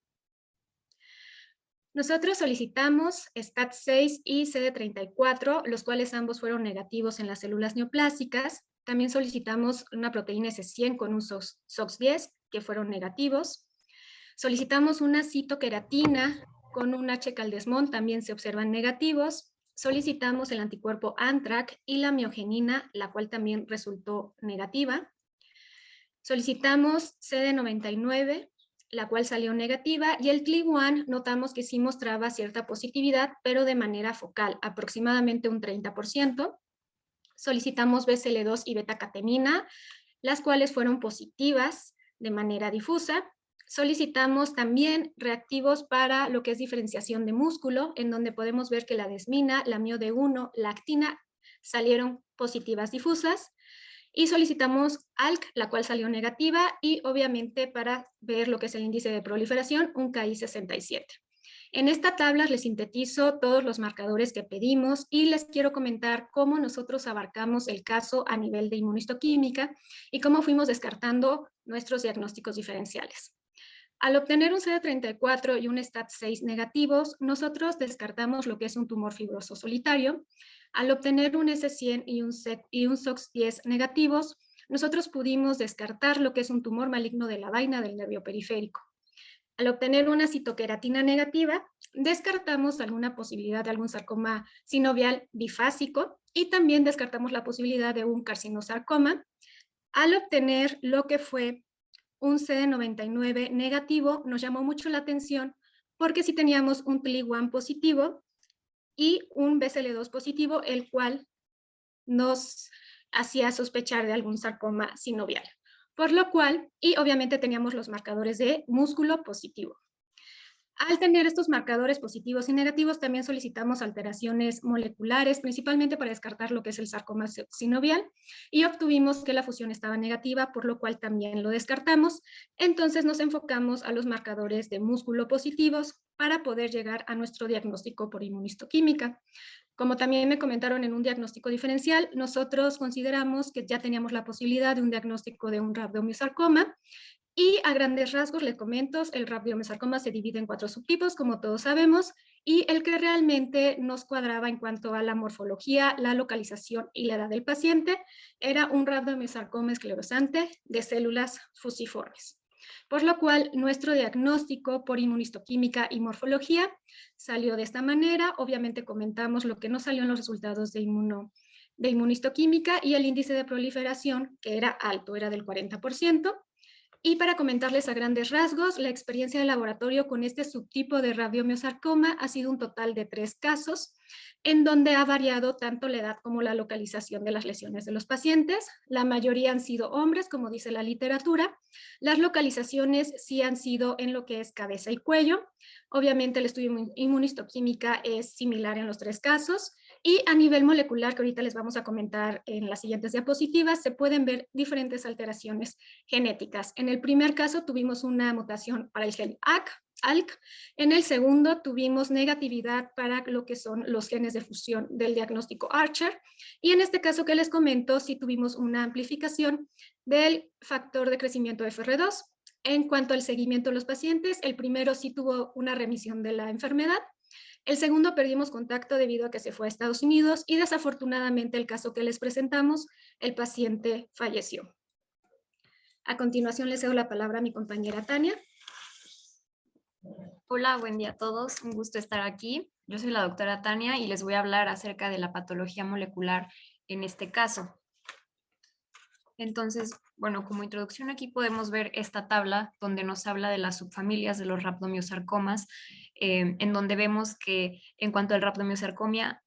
Nosotros solicitamos STAT6 y CD34, los cuales ambos fueron negativos en las células neoplásicas. También solicitamos una proteína S100 con un SOX10, que fueron negativos. Solicitamos una citoqueratina con un H-caldesmón, también se observan negativos. Solicitamos el anticuerpo ANTRAC y la miogenina, la cual también resultó negativa. Solicitamos CD99, la cual salió negativa, y el CLI-1 notamos que sí mostraba cierta positividad, pero de manera focal, aproximadamente un 30%. Solicitamos BCL2 y beta-catenina, las cuales fueron positivas de manera difusa. Solicitamos también reactivos para lo que es diferenciación de músculo, en donde podemos ver que la desmina, la MioD1, la actina salieron positivas difusas. Y solicitamos ALK, la cual salió negativa, y obviamente para ver lo que es el índice de proliferación, un KI67. En esta tabla les sintetizo todos los marcadores que pedimos y les quiero comentar cómo nosotros abarcamos el caso a nivel de inmunistoquímica y cómo fuimos descartando nuestros diagnósticos diferenciales. Al obtener un CD34 y un STAT6 negativos, nosotros descartamos lo que es un tumor fibroso solitario. Al obtener un S100 y un SOX10 negativos, nosotros pudimos descartar lo que es un tumor maligno de la vaina del nervio periférico. Al obtener una citoqueratina negativa, descartamos alguna posibilidad de algún sarcoma sinovial bifásico y también descartamos la posibilidad de un carcinosarcoma. Al obtener lo que fue un CD99 negativo, nos llamó mucho la atención porque sí teníamos un CLI-1 positivo y un BCL2 positivo, el cual nos hacía sospechar de algún sarcoma sinovial. Por lo cual, y obviamente teníamos los marcadores de músculo positivo. Al tener estos marcadores positivos y negativos, también solicitamos alteraciones moleculares, principalmente para descartar lo que es el sarcoma sinovial, y obtuvimos que la fusión estaba negativa, por lo cual también lo descartamos. Entonces nos enfocamos a los marcadores de músculo positivos para poder llegar a nuestro diagnóstico por inmunistoquímica. Como también me comentaron en un diagnóstico diferencial, nosotros consideramos que ya teníamos la posibilidad de un diagnóstico de un rhabdomyosarcoma. Y a grandes rasgos les comento, el rhabdomyosarcoma se divide en 4 subtipos, como todos sabemos, y el que realmente nos cuadraba en cuanto a la morfología, la localización y la edad del paciente era un rhabdomyosarcoma esclerosante de células fusiformes. Por lo cual, nuestro diagnóstico por inmunistoquímica y morfología salió de esta manera. Obviamente comentamos lo que no salió en los resultados de inmunistoquímica y el índice de proliferación, que era alto, era del 40%. Y para comentarles a grandes rasgos, la experiencia de laboratorio con este subtipo de radiomiosarcoma ha sido un total de 3 casos, en donde ha variado tanto la edad como la localización de las lesiones de los pacientes. La mayoría han sido hombres, como dice la literatura. Las localizaciones sí han sido en lo que es cabeza y cuello. Obviamente el estudio inmunistoquímica es similar en los 3 casos. Y a nivel molecular, que ahorita les vamos a comentar en las siguientes diapositivas, se pueden ver diferentes alteraciones genéticas. En el primer caso tuvimos una mutación para el gen ALK. En el segundo tuvimos negatividad para lo que son los genes de fusión del diagnóstico Archer. Y en este caso que les comento, sí tuvimos una amplificación del factor de crecimiento FR2. En cuanto al seguimiento de los pacientes, el primero sí tuvo una remisión de la enfermedad. El segundo perdimos contacto debido a que se fue a Estados Unidos y desafortunadamente el caso que les presentamos, el paciente falleció. A continuación le cedo la palabra a mi compañera Tania. Hola, buen día a todos. Un gusto estar aquí. Yo soy la doctora Tania y les voy a hablar acerca de la patología molecular en este caso. Entonces, bueno, como introducción aquí podemos ver esta tabla donde nos habla de las subfamilias de los rhabdomyosarcomas, en donde vemos que en cuanto al rhabdomyosarcoma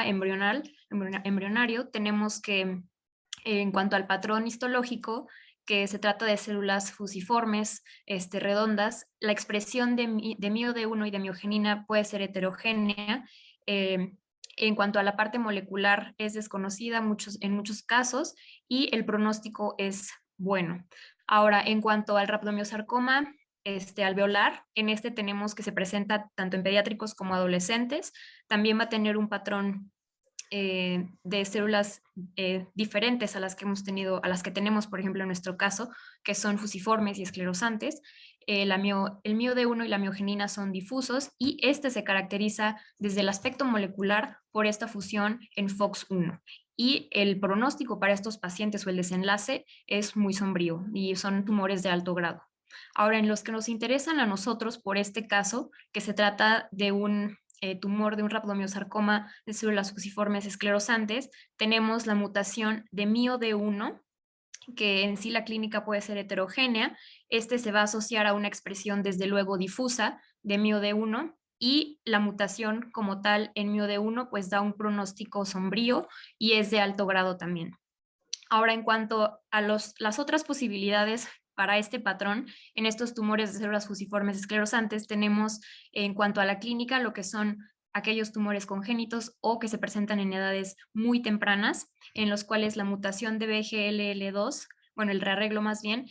embrionario, tenemos que en cuanto al patrón histológico, que se trata de células fusiformes, redondas, la expresión de MIO-D1 y de miogenina puede ser heterogénea. En cuanto a la parte molecular, es desconocida en muchos casos y el pronóstico es bueno. Ahora, en cuanto al rhabdomyosarcoma alveolar, en este tenemos que se presenta tanto en pediátricos como adolescentes. También va a tener un patrón de células diferentes a las que hemos tenido, a las que tenemos, por ejemplo, en nuestro caso, que son fusiformes y esclerosantes. El MIO-D1 y la miogenina son difusos y este se caracteriza desde el aspecto molecular por esta fusión en FOX1. Y el pronóstico para estos pacientes o el desenlace es muy sombrío y son tumores de alto grado. Ahora, en los que nos interesan a nosotros por este caso, que se trata de un tumor de un rhabdomyosarcoma de células fusiformes esclerosantes, tenemos la mutación de MIO-D1, que en sí la clínica puede ser heterogénea. Se va a asociar a una expresión desde luego difusa de MIO-D1 y la mutación como tal en MIO-D1 pues da un pronóstico sombrío y es de alto grado también. Ahora, en cuanto a las otras posibilidades para este patrón, en estos tumores de células fusiformes esclerosantes tenemos en cuanto a la clínica lo que son aquellos tumores congénitos o que se presentan en edades muy tempranas, en los cuales la mutación de BGLL2, bueno, el rearreglo más bien,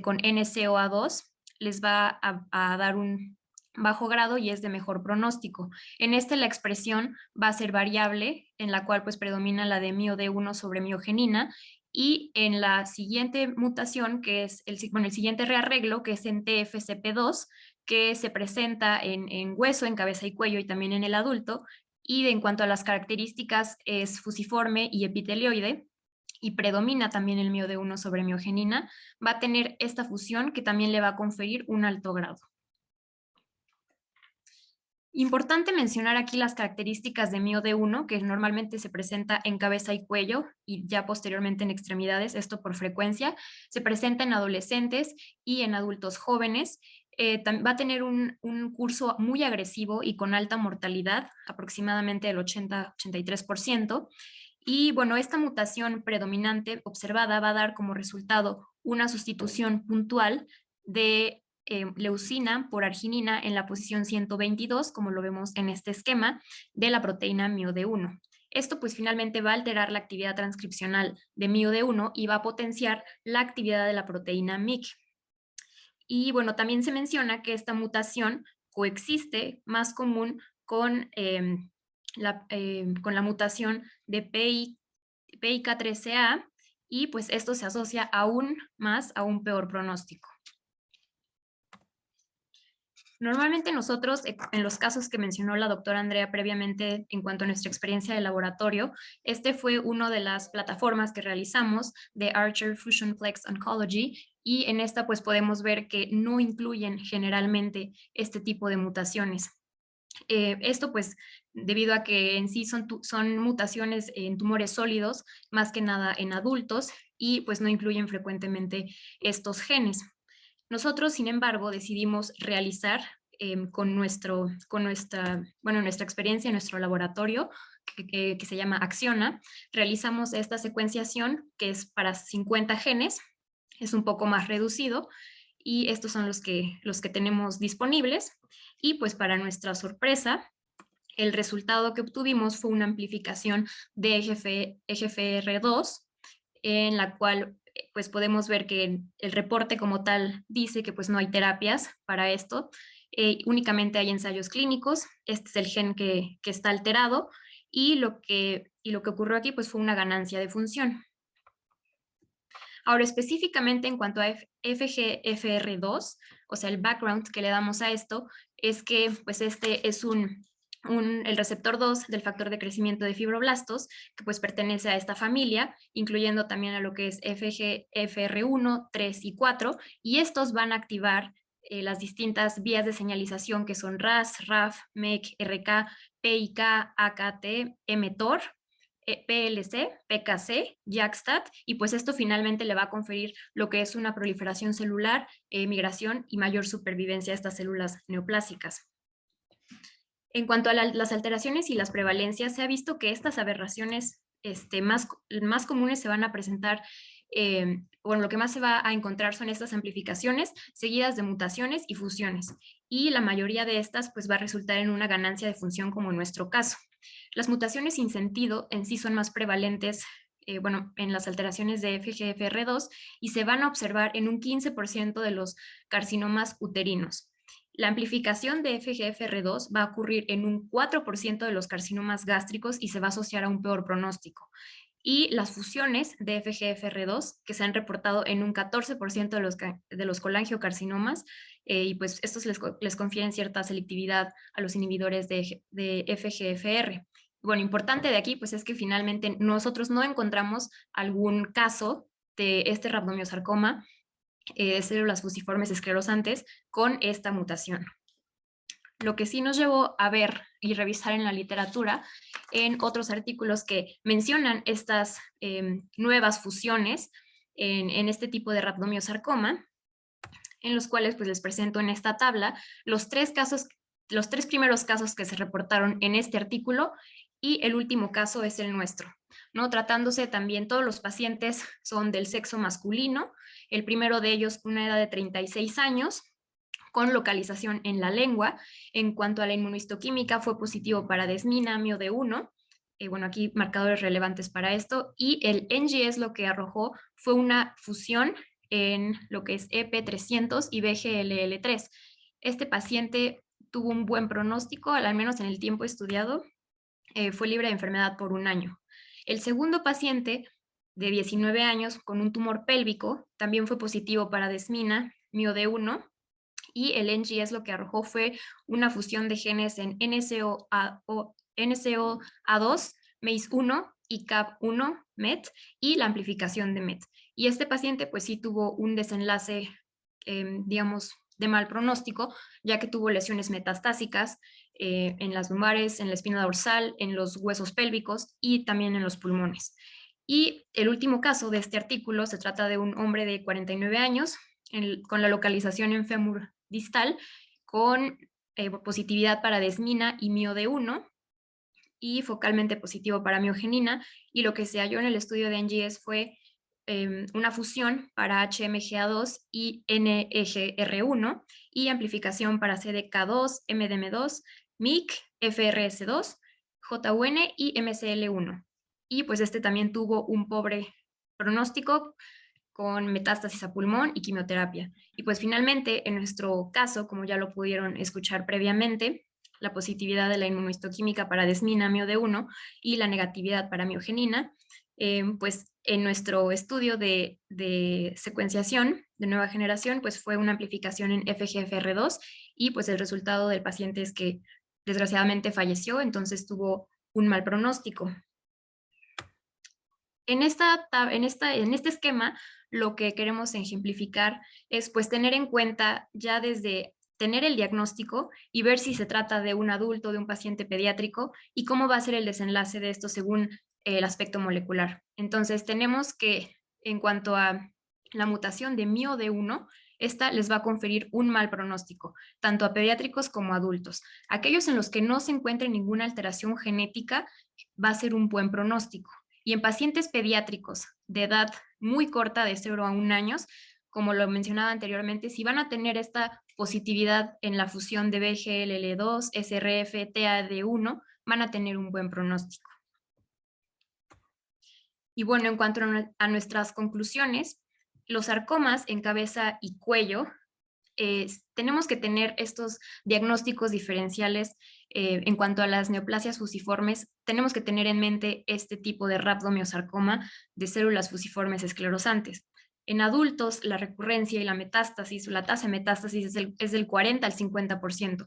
con NCOA2, les va a dar un bajo grado y es de mejor pronóstico. En la expresión va a ser variable, en la cual pues predomina la de MIO-D1 sobre miogenina, y en la siguiente mutación, que es el siguiente rearreglo, que es en TFCP2, que se presenta en hueso, en cabeza y cuello y también en el adulto, y en cuanto a las características es fusiforme y epitelioide, y predomina también el MIO-D1 sobre miogenina, va a tener esta fusión que también le va a conferir un alto grado. Importante mencionar aquí las características de MIO-D1, que normalmente se presenta en cabeza y cuello y ya posteriormente en extremidades, esto por frecuencia. Se presenta en adolescentes y en adultos jóvenes. Va a tener un curso muy agresivo y con alta mortalidad, aproximadamente el 80-83%. Y bueno, esta mutación predominante observada va a dar como resultado una sustitución puntual de leucina por arginina en la posición 122, como lo vemos en este esquema, de la proteína MIO-D1. Esto pues finalmente va a alterar la actividad transcripcional de MIO-D1 y va a potenciar la actividad de la proteína MYC. Y bueno, también se menciona que esta mutación coexiste más común con la mutación de PIK13A y pues esto se asocia aún más a un peor pronóstico. Normalmente nosotros, en los casos que mencionó la doctora Andrea previamente en cuanto a nuestra experiencia de laboratorio, fue una de las plataformas que realizamos de Archer Fusion Plex Oncology y en esta pues podemos ver que no incluyen generalmente este tipo de mutaciones. Esto pues debido a que en sí son mutaciones en tumores sólidos, más que nada en adultos, y pues no incluyen frecuentemente estos genes. Nosotros, sin embargo, decidimos realizar con nuestra experiencia en nuestro laboratorio, que se llama Acciona, realizamos esta secuenciación que es para 50 genes, es un poco más reducido, y estos son los que tenemos disponibles. Y pues para nuestra sorpresa, el resultado que obtuvimos fue una amplificación de EGFR2, en la cual pues podemos ver que el reporte como tal dice que pues no hay terapias para esto, únicamente hay ensayos clínicos. Este es el gen que está alterado, y lo que ocurrió aquí pues fue una ganancia de función. Ahora, específicamente en cuanto a FGFR2, o sea, el background que le damos a esto es que pues este es el receptor 2 del factor de crecimiento de fibroblastos, que pues pertenece a esta familia, incluyendo también a lo que es FGFR1, 3 y 4, y estos van a activar las distintas vías de señalización que son RAS, RAF, MEC, RK, PIK, AKT, mTOR, PLC, PKC, JAK-STAT, y pues esto finalmente le va a conferir lo que es una proliferación celular, migración y mayor supervivencia a estas células neoplásicas. En cuanto a las alteraciones y las prevalencias, se ha visto que estas aberraciones más comunes se van a presentar, bueno, lo que más se va a encontrar son estas amplificaciones seguidas de mutaciones y fusiones, y la mayoría de estas pues va a resultar en una ganancia de función, como en nuestro caso. Las mutaciones sin sentido en sí son más prevalentes, bueno, en las alteraciones de FGFR2, y se van a observar en un 15% de los carcinomas uterinos. La amplificación de FGFR2 va a ocurrir en un 4% de los carcinomas gástricos y se va a asociar a un peor pronóstico. Y las fusiones de FGFR2, que se han reportado en un 14% de los colangiocarcinomas, y pues estos les confieren cierta selectividad a los inhibidores de FGFR. Bueno, importante de aquí pues es que finalmente nosotros no encontramos algún caso de este rhabdomyosarcoma, células fusiformes esclerosantes, con esta mutación. Lo que sí nos llevó a ver y revisar en la literatura, en otros artículos que mencionan estas nuevas fusiones en este tipo de rhabdomyosarcoma, en los cuales pues les presento en esta tabla los tres primeros casos que se reportaron en este artículo, y el último caso es el nuestro, ¿no? Tratándose también, todos los pacientes son del sexo masculino, el primero de ellos con una edad de 36 años, con localización en la lengua. En cuanto a la inmunohistoquímica, fue positivo para desmina, MIO-D1, bueno, aquí marcadores relevantes para esto, y el NGS lo que arrojó fue una fusión en lo que es EP300 y BGLL3. Este paciente tuvo un buen pronóstico, al menos en el tiempo estudiado, fue libre de enfermedad por 1 año. El segundo paciente, de 19 años, con un tumor pélvico, también fue positivo para desmina, MIO-D1, y el NGS lo que arrojó fue una fusión de genes en NSOA2, MEIS1 y CAP1 MET, y la amplificación de MET. Y este paciente pues sí tuvo un desenlace, digamos, de mal pronóstico, ya que tuvo lesiones metastásicas en las lumbares, en la espina dorsal, en los huesos pélvicos y también en los pulmones. Y el último caso de este artículo se trata de un hombre de 49 años con la localización en fémur distal, con positividad para desmina y MIO-D1, y focalmente positivo para miogenina, y lo que se halló en el estudio de NGS fue una fusión para HMGA2 y NEGR1, y amplificación para CDK2, MDM2, MYC, FRS2, JUN y MCL1. Y pues este también tuvo un pobre pronóstico, con metástasis a pulmón y quimioterapia. Y pues finalmente, en nuestro caso, como ya lo pudieron escuchar previamente, la positividad de la inmunohistoquímica para desmina, MIO-D1, y la negatividad para miogenina, pues en nuestro estudio de secuenciación de nueva generación, pues fue una amplificación en FGFR2, y pues el resultado del paciente es que desgraciadamente falleció, entonces tuvo un mal pronóstico. En este esquema, lo que queremos ejemplificar es pues tener en cuenta ya desde tener el diagnóstico y ver si se trata de un adulto, de un paciente pediátrico, y cómo va a ser el desenlace de esto según el aspecto molecular. Entonces tenemos que en cuanto a la mutación de MIO-D1, esta les va a conferir un mal pronóstico, tanto a pediátricos como a adultos. Aquellos en los que no se encuentre ninguna alteración genética va a ser un buen pronóstico. Y en pacientes pediátricos de edad muy corta, de 0 a 1 años, como lo mencionaba anteriormente, si van a tener esta positividad en la fusión de BGLL2, SRF, TAD1, van a tener un buen pronóstico. Y bueno, en cuanto a nuestras conclusiones, los sarcomas en cabeza y cuello, tenemos que tener estos diagnósticos diferenciales en cuanto a las neoplasias fusiformes. Tenemos que tener en mente este tipo de rhabdomiosarcoma de células fusiformes esclerosantes. En adultos, la recurrencia y la metástasis, la tasa de metástasis es del 40 al 50%.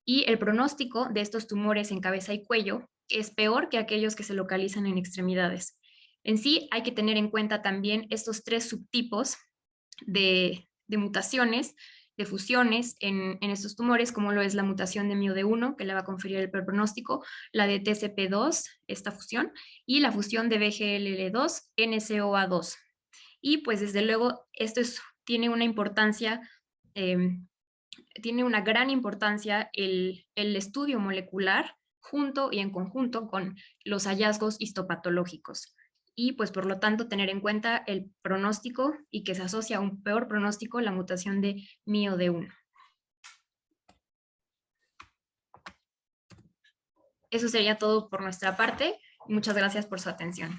Y el pronóstico de estos tumores en cabeza y cuello es peor que aquellos que se localizan en extremidades. En sí, hay que tener en cuenta también estos 3 subtipos de mutaciones, de fusiones en estos tumores, como lo es la mutación de MIO-D1, que le va a conferir el peor pronóstico, la de TCP2, esta fusión, y la fusión de BGLL2, NCOA2. Y pues desde luego esto tiene una importancia, tiene una gran importancia el estudio molecular junto y en conjunto con los hallazgos histopatológicos. Y pues por lo tanto tener en cuenta el pronóstico y que se asocia a un peor pronóstico la mutación de MIO-D1. Eso sería todo por nuestra parte. Muchas gracias por su atención.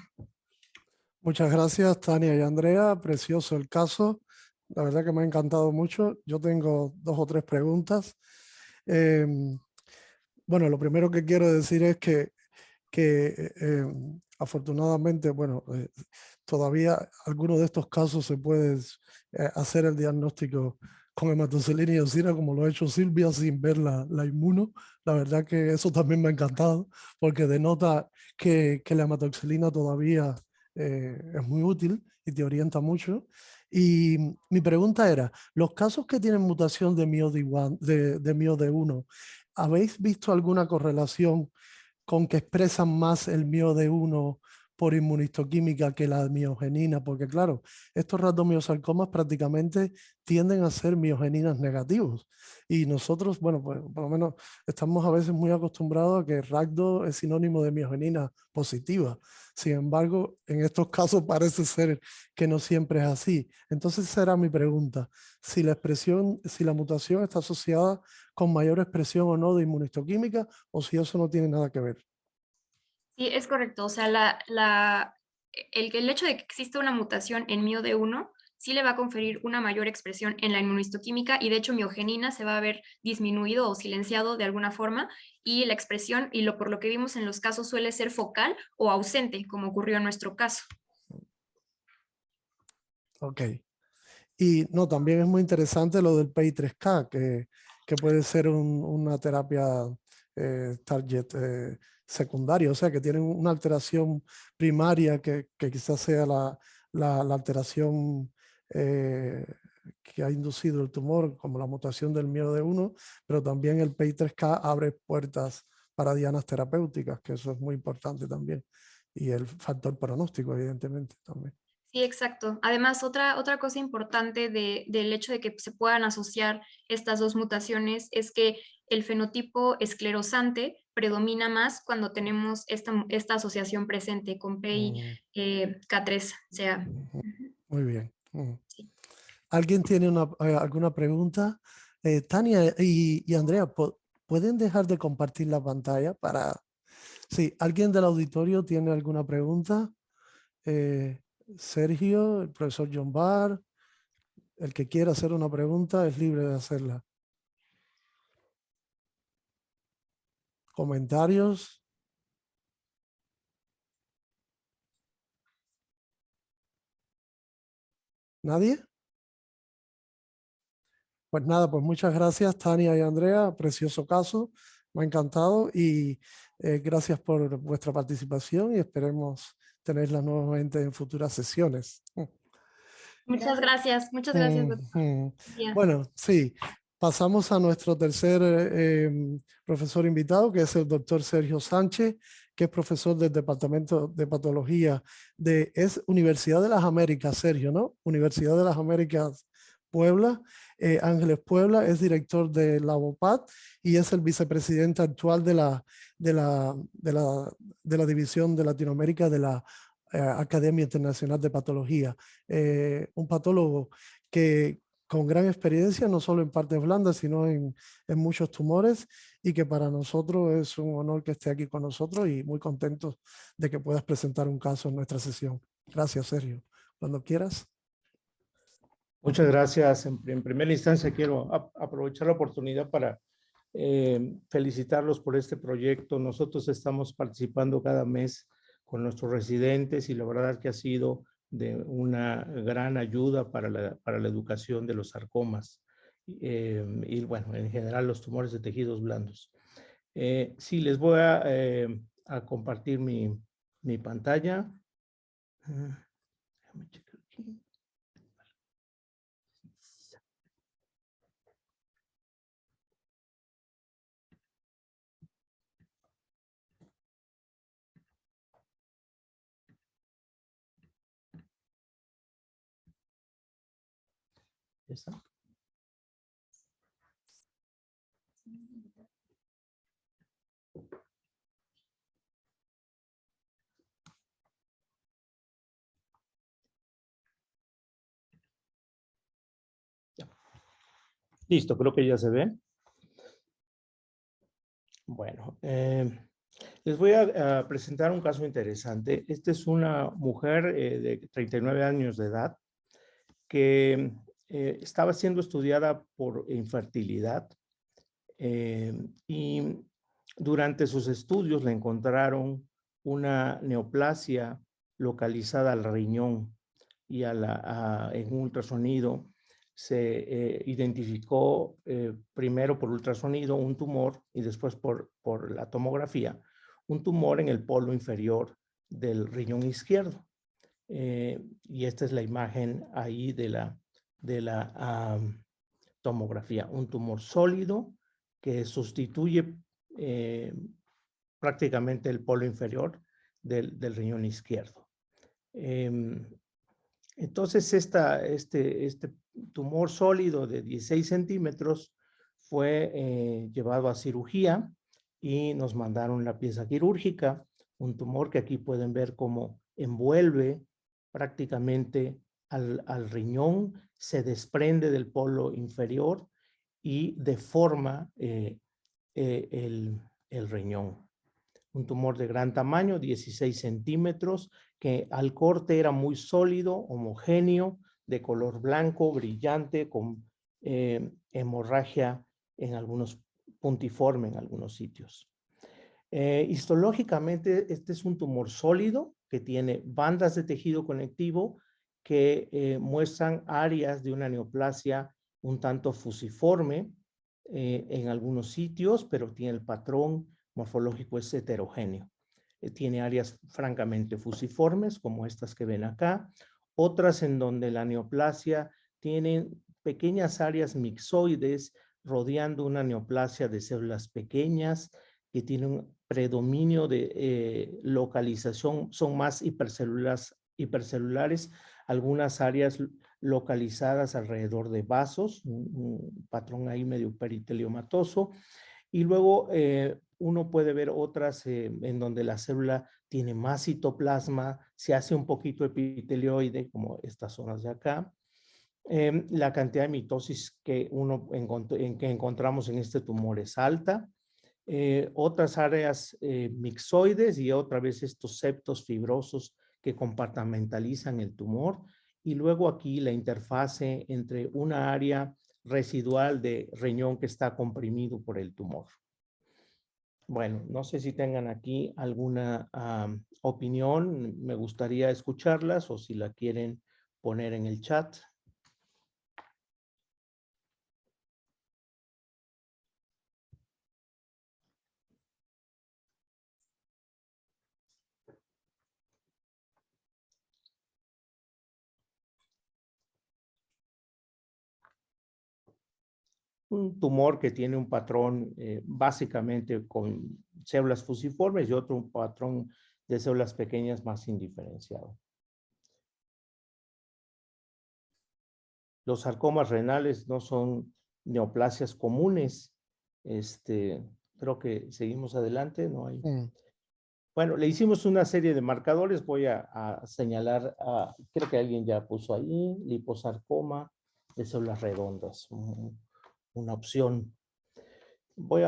Muchas gracias, Tania y Andrea. Precioso el caso. La verdad que me ha encantado mucho. Yo tengo 2 o 3 preguntas. Bueno, lo primero que quiero decir es que afortunadamente, bueno, todavía algunos de estos casos se puede hacer el diagnóstico con hematoxilina y eosina, como lo ha hecho Silvia, sin ver la inmuno. La verdad que eso también me ha encantado, porque denota que la hematoxilina todavía es muy útil y te orienta mucho. Y mi pregunta era, los casos que tienen mutación de MIO-D1, ¿habéis visto alguna correlación con que expresan más el MIO-D1 por inmunistoquímica que la miogenina? Porque claro, estos rhabdomiosarcomas prácticamente tienden a ser miogeninas negativos. Y nosotros, bueno, pues por lo menos estamos a veces muy acostumbrados a que rhabdo es sinónimo de miogenina positiva. Sin embargo, en estos casos parece ser que no siempre es así. Entonces esa era mi pregunta. Si la mutación está asociada con mayor expresión o no de inmunistoquímica, o si eso no tiene nada que ver. Sí, es correcto. O sea, el hecho de que exista una mutación en MIO-D1 sí le va a conferir una mayor expresión en la inmunistoquímica y de hecho miogenina se va a ver disminuido o silenciado de alguna forma y la expresión, por lo que vimos en los casos, suele ser focal o ausente, como ocurrió en nuestro caso. Ok. Y no, también es muy interesante lo del PI3K, que puede ser una terapia target secundaria, o sea, que tiene una alteración primaria que quizás sea la alteración que ha inducido el tumor, como la mutación del MIO-D1, pero también el PI3K abre puertas para dianas terapéuticas, que eso es muy importante también, y el factor pronóstico, evidentemente, también. Sí, exacto. Además, otra cosa importante del hecho de que se puedan asociar estas 2 mutaciones es que el fenotipo esclerosante predomina más cuando tenemos esta asociación presente con PI-K3. O sea, muy bien. sí. ¿Alguien tiene alguna pregunta? Tania y Andrea, ¿pueden dejar de compartir la pantalla para... Sí, ¿alguien del auditorio tiene alguna pregunta? Sergio, el profesor John Barr, el que quiera hacer una pregunta es libre de hacerla. ¿Comentarios? ¿Nadie? Pues nada, pues muchas gracias Tania y Andrea, precioso caso, me ha encantado y gracias por vuestra participación y esperemos tenerla nuevamente en futuras sesiones. Muchas gracias, doctor. Bueno, sí, Pasamos a nuestro tercer profesor invitado, que es el doctor Sergio Sánchez, que es profesor del Departamento de Patología es Universidad de las Américas, Sergio, ¿no? Universidad de las Américas Puebla, Ángeles Puebla, es director de la BOPAT y es el vicepresidente actual de la División de Latinoamérica de la Academia Internacional de Patología. Un patólogo que con gran experiencia, no solo en partes blandas, sino en muchos tumores, y que para nosotros es un honor que esté aquí con nosotros y muy contentos de que puedas presentar un caso en nuestra sesión. Gracias, Sergio. Cuando quieras. Muchas gracias. En primera instancia quiero aprovechar la oportunidad para felicitarlos por este proyecto. Nosotros estamos participando cada mes con nuestros residentes y la verdad que ha sido de una gran ayuda para la educación de los sarcomas y bueno, en general los tumores de tejidos blandos. Sí, les voy a compartir mi pantalla. Déjame checar aquí. ¿Ya está? Listo, creo que ya se ve. Bueno, les voy a presentar un caso interesante. Esta es una mujer de 39 años de edad que estaba siendo estudiada por infertilidad y durante sus estudios le encontraron una neoplasia localizada al riñón y en un ultrasonido se identificó primero por ultrasonido un tumor y después por la tomografía, un tumor en el polo inferior del riñón izquierdo. Y esta es la imagen ahí de la tomografía, un tumor sólido que sustituye prácticamente el polo inferior del riñón izquierdo. Entonces, este tumor sólido de 16 centímetros fue llevado a cirugía y nos mandaron la pieza quirúrgica, un tumor que aquí pueden ver cómo envuelve prácticamente al riñón, se desprende del polo inferior y deforma el riñón. Un tumor de gran tamaño, 16 centímetros, que al corte era muy sólido, homogéneo, de color blanco, brillante, con hemorragia en algunos, puntiforme en algunos sitios. Histológicamente, este es un tumor sólido que tiene bandas de tejido conectivo que muestran áreas de una neoplasia un tanto fusiforme en algunos sitios, pero tiene el patrón morfológico es heterogéneo. Tiene áreas francamente fusiformes, como estas que ven acá, otras en donde la neoplasia tiene pequeñas áreas mixoides rodeando una neoplasia de células pequeñas que tiene un predominio de localización, son más hipercelulares, algunas áreas localizadas alrededor de vasos, un patrón ahí medio periteliomatoso, y luego uno puede ver otras en donde la célula tiene más citoplasma, se hace un poquito epitelioide, como estas zonas de acá. La cantidad de mitosis que encontramos en este tumor es alta. Otras áreas mixoides y otra vez estos septos fibrosos que compartimentalizan el tumor. Y luego aquí la interfase entre una área residual de riñón que está comprimido por el tumor. Bueno, no sé si tengan aquí alguna opinión, me gustaría escucharlas o si la quieren poner en el chat. un tumor que tiene un patrón básicamente con células fusiformes y otro un patrón de células pequeñas más indiferenciado. Los sarcomas renales no son neoplasias comunes. Creo que seguimos adelante, no hay. Bueno, le hicimos una serie de marcadores. Voy a señalar, creo que alguien ya puso ahí, liposarcoma de células redondas, una opción. Voy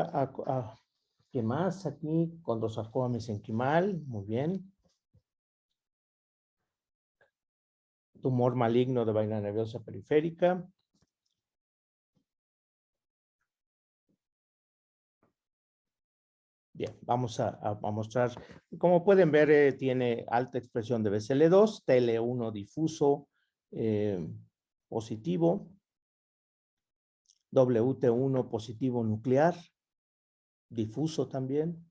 ¿qué más aquí? Condrosarcoma mesenquimal, muy bien. Tumor maligno de vaina nerviosa periférica. Bien, vamos a mostrar. Como pueden ver, tiene alta expresión de BCL2, TL1 difuso positivo, WT1 positivo nuclear, difuso también.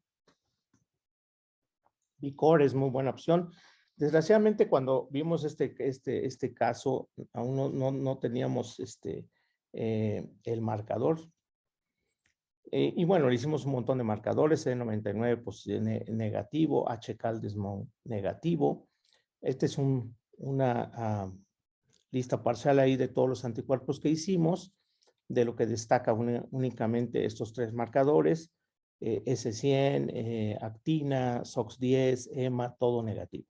Bicor es muy buena opción. Desgraciadamente, cuando vimos este caso, aún no teníamos el marcador. Y bueno, le hicimos un montón de marcadores, C99 negativo, H. Caldesmont negativo. Esta es una lista parcial ahí de todos los anticuerpos que hicimos, de lo que destaca únicamente estos tres marcadores, S100, actina, SOX10, EMA, todo negativo.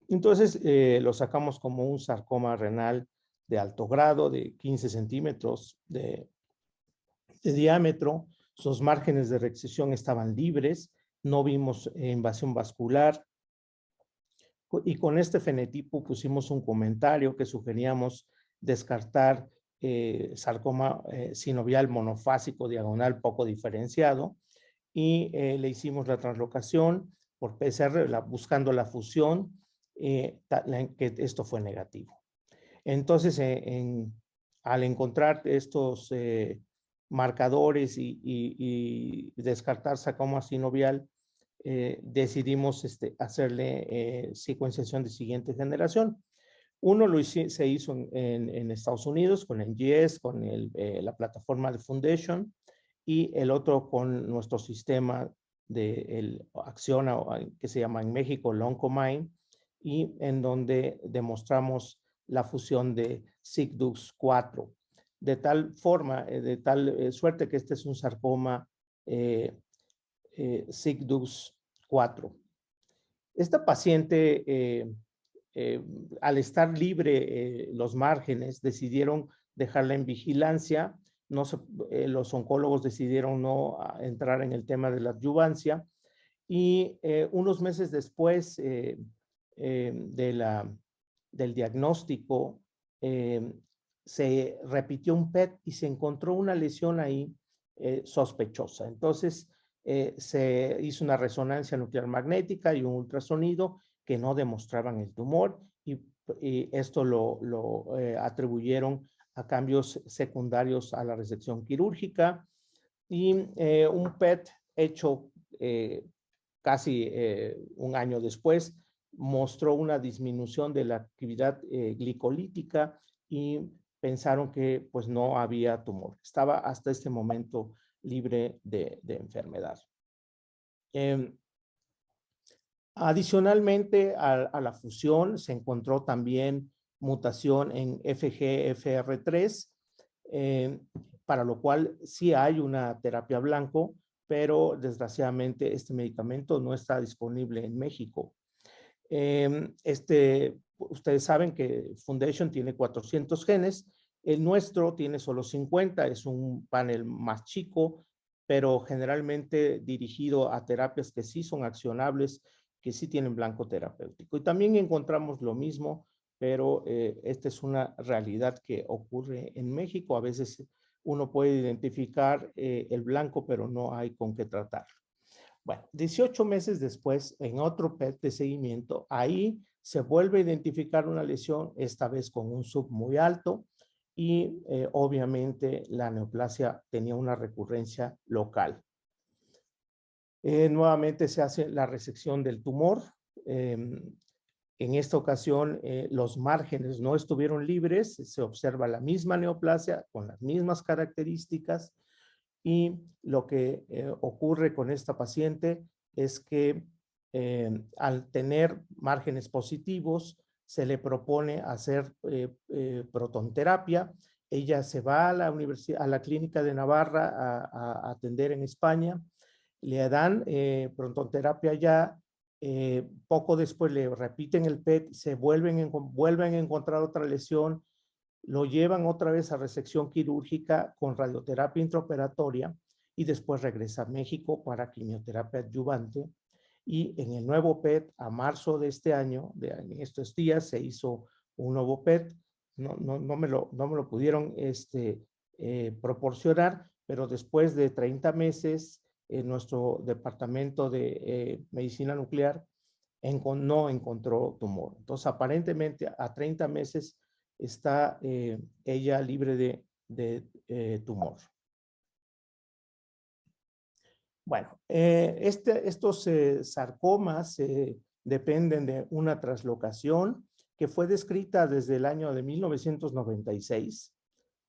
Entonces, lo sacamos como un sarcoma renal de alto grado, de 15 centímetros de diámetro. Sus márgenes de recesión estaban libres, no vimos invasión vascular, y con este fenotipo pusimos un comentario que sugeríamos descartar sarcoma sinovial monofásico diagonal poco diferenciado, y le hicimos la translocación por PCR buscando la fusión, que esto fue negativo. Entonces, al encontrar estos marcadores y descartar sarcoma sinovial, decidimos hacerle secuenciación de siguiente generación. Uno se hizo en Estados Unidos con NGS, con la plataforma de Foundation, y el otro con nuestro sistema de Acciona, que se llama en México Loncomine, y en donde demostramos la fusión de SIGDUX4, de tal forma, de tal suerte que este es un sarcoma SIGDUX4. Esta paciente, al estar libre los márgenes, decidieron dejarla en vigilancia. Los oncólogos decidieron no entrar en el tema de la adyuvancia, y unos meses después del diagnóstico, se repitió un PET y se encontró una lesión ahí sospechosa. Entonces, se hizo una resonancia nuclear magnética y un ultrasonido que no demostraban el tumor, y esto lo atribuyeron a cambios secundarios a la resección quirúrgica, y un PET hecho casi un año después mostró una disminución de la actividad glicolítica, y pensaron que pues no había tumor. Estaba hasta este momento libre de enfermedad. Adicionalmente a la fusión se encontró también mutación en FGFR3, para lo cual sí hay una terapia blanco, pero desgraciadamente este medicamento no está disponible en México. Ustedes saben que Foundation tiene 400 genes, el nuestro tiene solo 50, es un panel más chico, pero generalmente dirigido a terapias que sí son accionables, que sí tienen blanco terapéutico. Y también encontramos lo mismo, pero esta es una realidad que ocurre en México. A veces uno puede identificar el blanco, pero no hay con qué tratarlo. Bueno, 18 meses después, en otro PET de seguimiento, ahí se vuelve a identificar una lesión, esta vez con un sub muy alto, y obviamente la neoplasia tenía una recurrencia local. Nuevamente se hace la resección del tumor, En esta ocasión, los márgenes no estuvieron libres, se observa la misma neoplasia con las mismas características, y lo que ocurre con esta paciente es que al tener márgenes positivos, se le propone hacer protonterapia. Ella se va a la universidad, a la clínica de Navarra a atender en España, le dan protonterapia allá. Poco después le repiten el PET, vuelven a encontrar otra lesión, lo llevan otra vez a resección quirúrgica con radioterapia intraoperatoria y después regresa a México para quimioterapia adyuvante. Y en el nuevo PET, a marzo de este año, en estos días, se hizo un nuevo PET. No me lo pudieron proporcionar, pero después de 30 meses, nuestro departamento de medicina nuclear no encontró tumor. Entonces, aparentemente, a 30 meses está ella libre de tumor. Bueno, estos sarcomas dependen de una traslocación que fue descrita desde el año de 1996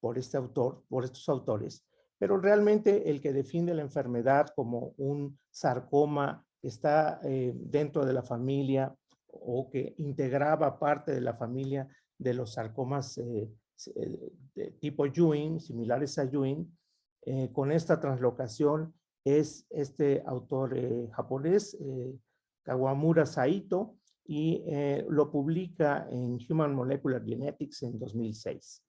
por estos autores, pero realmente el que define la enfermedad como un sarcoma que está dentro de la familia o que integraba parte de la familia de los sarcomas de tipo Ewing, similares a Ewing, con esta translocación es este autor japonés, Kawamura Saito, y lo publica en Human Molecular Genetics en 2006.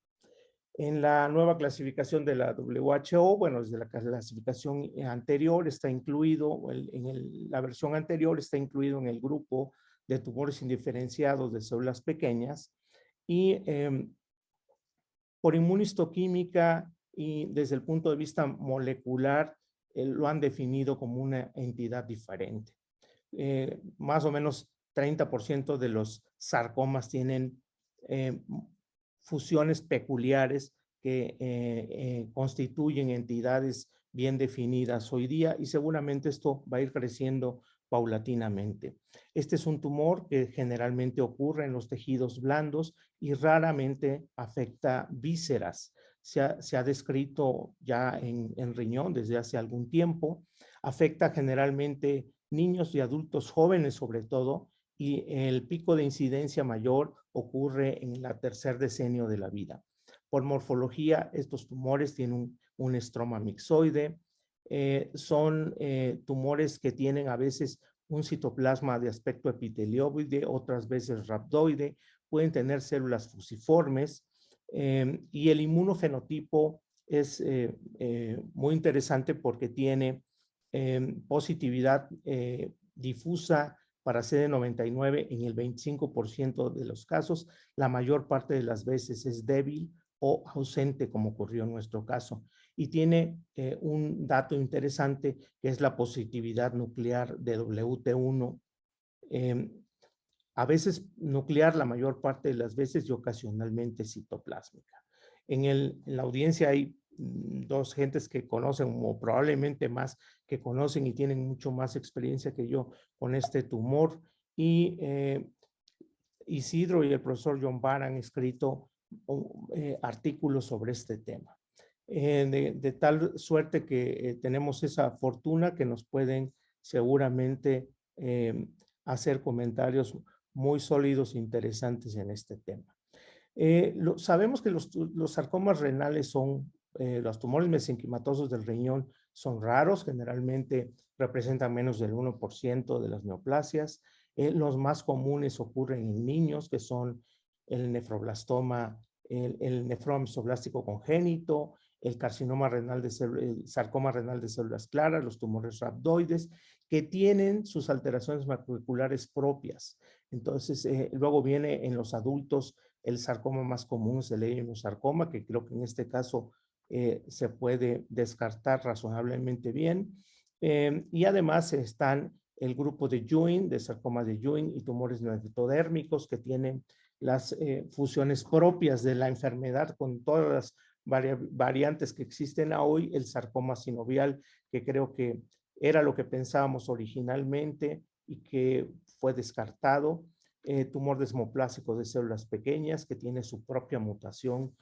En la nueva clasificación de la WHO, bueno, desde la clasificación anterior está incluido, la versión anterior está incluido en el grupo de tumores indiferenciados de células pequeñas, y por inmunistoquímica y desde el punto de vista molecular, lo han definido como una entidad diferente. Más o menos 30% de los sarcomas tienen fusiones peculiares que constituyen entidades bien definidas hoy día, y seguramente esto va a ir creciendo paulatinamente. Este es un tumor que generalmente ocurre en los tejidos blandos y raramente afecta vísceras. Se ha descrito ya en riñón desde hace algún tiempo. Afecta generalmente niños y adultos jóvenes sobre todo, y el pico de incidencia mayor ocurre en el tercer decenio de la vida. Por morfología, estos tumores tienen un estroma mixoide. Son tumores que tienen a veces un citoplasma de aspecto epitelioide, otras veces rhabdoide, pueden tener células fusiformes, y el inmunofenotipo es muy interesante porque tiene positividad difusa para CD99 en el 25% de los casos. La mayor parte de las veces es débil o ausente, como ocurrió en nuestro caso. Y tiene un dato interesante, que es la positividad nuclear de WT1. A veces nuclear la mayor parte de las veces y ocasionalmente citoplásmica. En la audiencia hay dos gentes que conocen, o probablemente más, que conocen y tienen mucho más experiencia que yo con este tumor. Y Isidro y el profesor John Barr han escrito artículos sobre este tema. De tal suerte que tenemos esa fortuna que nos pueden seguramente hacer comentarios muy sólidos e interesantes en este tema. Sabemos que los sarcomas renales son, los tumores mesenquimatosos del riñón son raros, generalmente representan menos del 1% de las neoplasias. Los más comunes ocurren en niños, que son el nefroblastoma, el nefroma mesoblástico congénito, el carcinoma renal el sarcoma renal de células claras, los tumores rhabdoides, que tienen sus alteraciones macrovasculares propias. Entonces, luego viene en los adultos el sarcoma más común, es el leiomyosarcoma, que creo que en este caso se puede descartar razonablemente bien. Y además están el grupo de Ewing, de sarcoma de Ewing y tumores neoectodérmicos que tienen las fusiones propias de la enfermedad con todas las variantes que existen hoy, el sarcoma sinovial, que creo que era lo que pensábamos originalmente y que fue descartado. tumor desmoplásico de células pequeñas que tiene su propia mutación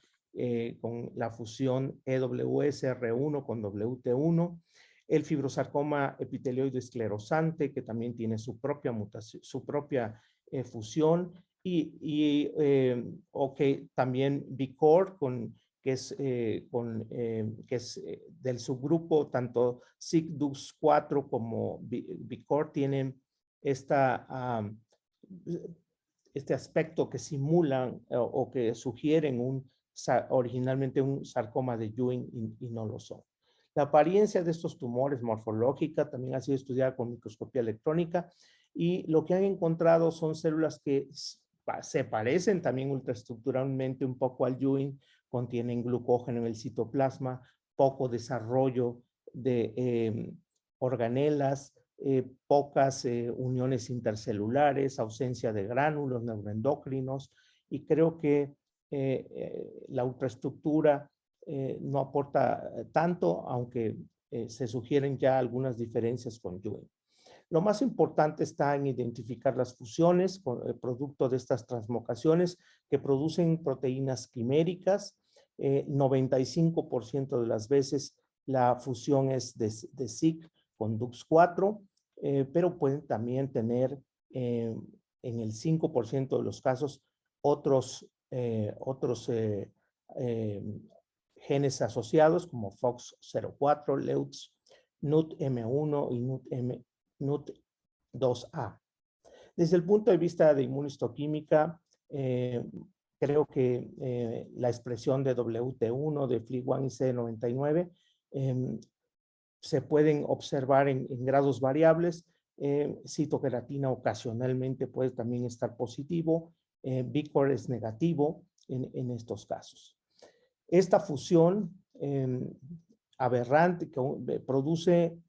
con la fusión EWSR1 con WT1, el fibrosarcoma epitelioide esclerosante que también tiene su propia mutación, su propia fusión, y también BCOR que es del subgrupo tanto SIGDUX4 como BCOR tienen este aspecto que simulan o que sugieren originalmente un sarcoma de Ewing y no lo son. La apariencia de estos tumores morfológica también ha sido estudiada con microscopía electrónica y lo que han encontrado son células que se parecen también ultraestructuralmente un poco al Ewing, contienen glucógeno en el citoplasma, poco desarrollo de organelas, pocas uniones intercelulares, ausencia de gránulos neuroendocrinos, y creo que la ultraestructura no aporta tanto, aunque se sugieren ya algunas diferencias con Ewing. Lo más importante está en identificar las fusiones producto de estas translocaciones que producen proteínas quiméricas. 95% de las veces la fusión es de SIG con DUX4, pero pueden también tener en el 5% de los casos otros genes asociados como FOX04, LEUTS, NUT-M1 y NUT2A. Desde el punto de vista de inmunistoquímica, creo que la expresión de WT1, de FLI1 y CD99 se pueden observar en grados variables. Citoqueratina ocasionalmente puede también estar positivo. BCOR es negativo en estos casos. Esta fusión aberrante que produce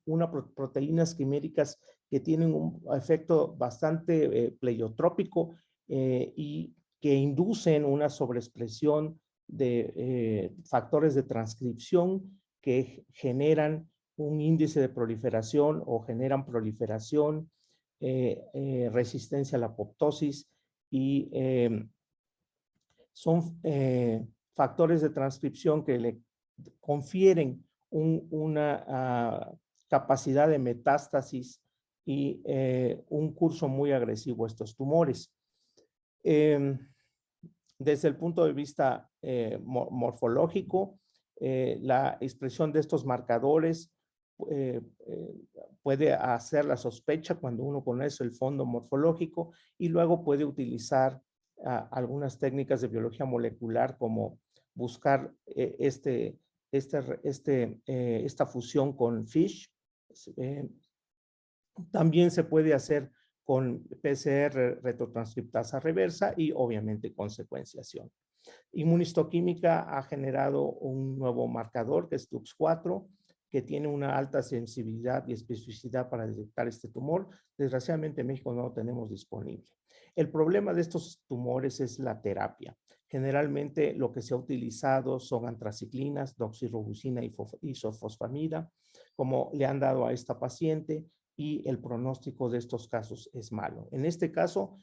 proteínas quiméricas que tienen un efecto bastante pleiotrópico y que inducen una sobreexpresión de factores de transcripción que generan un índice de proliferación o generan proliferación, resistencia a la apoptosis y son factores de transcripción que le confieren una capacidad de metástasis y un curso muy agresivo a estos tumores. Desde el punto de vista morfológico, la expresión de estos marcadores puede hacer la sospecha cuando uno conoce el fondo morfológico y luego puede utilizar algunas técnicas de biología molecular como buscar esta fusión con FISH. También se puede hacer con PCR retrotranscriptasa reversa y obviamente con secuenciación. Inmunistoquímica ha generado un nuevo marcador que es DUX4, que tiene una alta sensibilidad y especificidad para detectar este tumor. Desgraciadamente en México no lo tenemos disponible. El problema de estos tumores es la terapia. Generalmente lo que se ha utilizado son antraciclinas, doxirubicina y isofosfamida, como le han dado a esta paciente, y el pronóstico de estos casos es malo. En este caso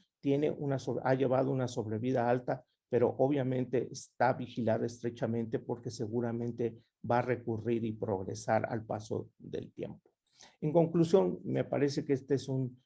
ha llevado una sobrevida alta, pero obviamente está vigilada estrechamente porque seguramente va a recurrir y progresar al paso del tiempo. En conclusión, me parece que este es un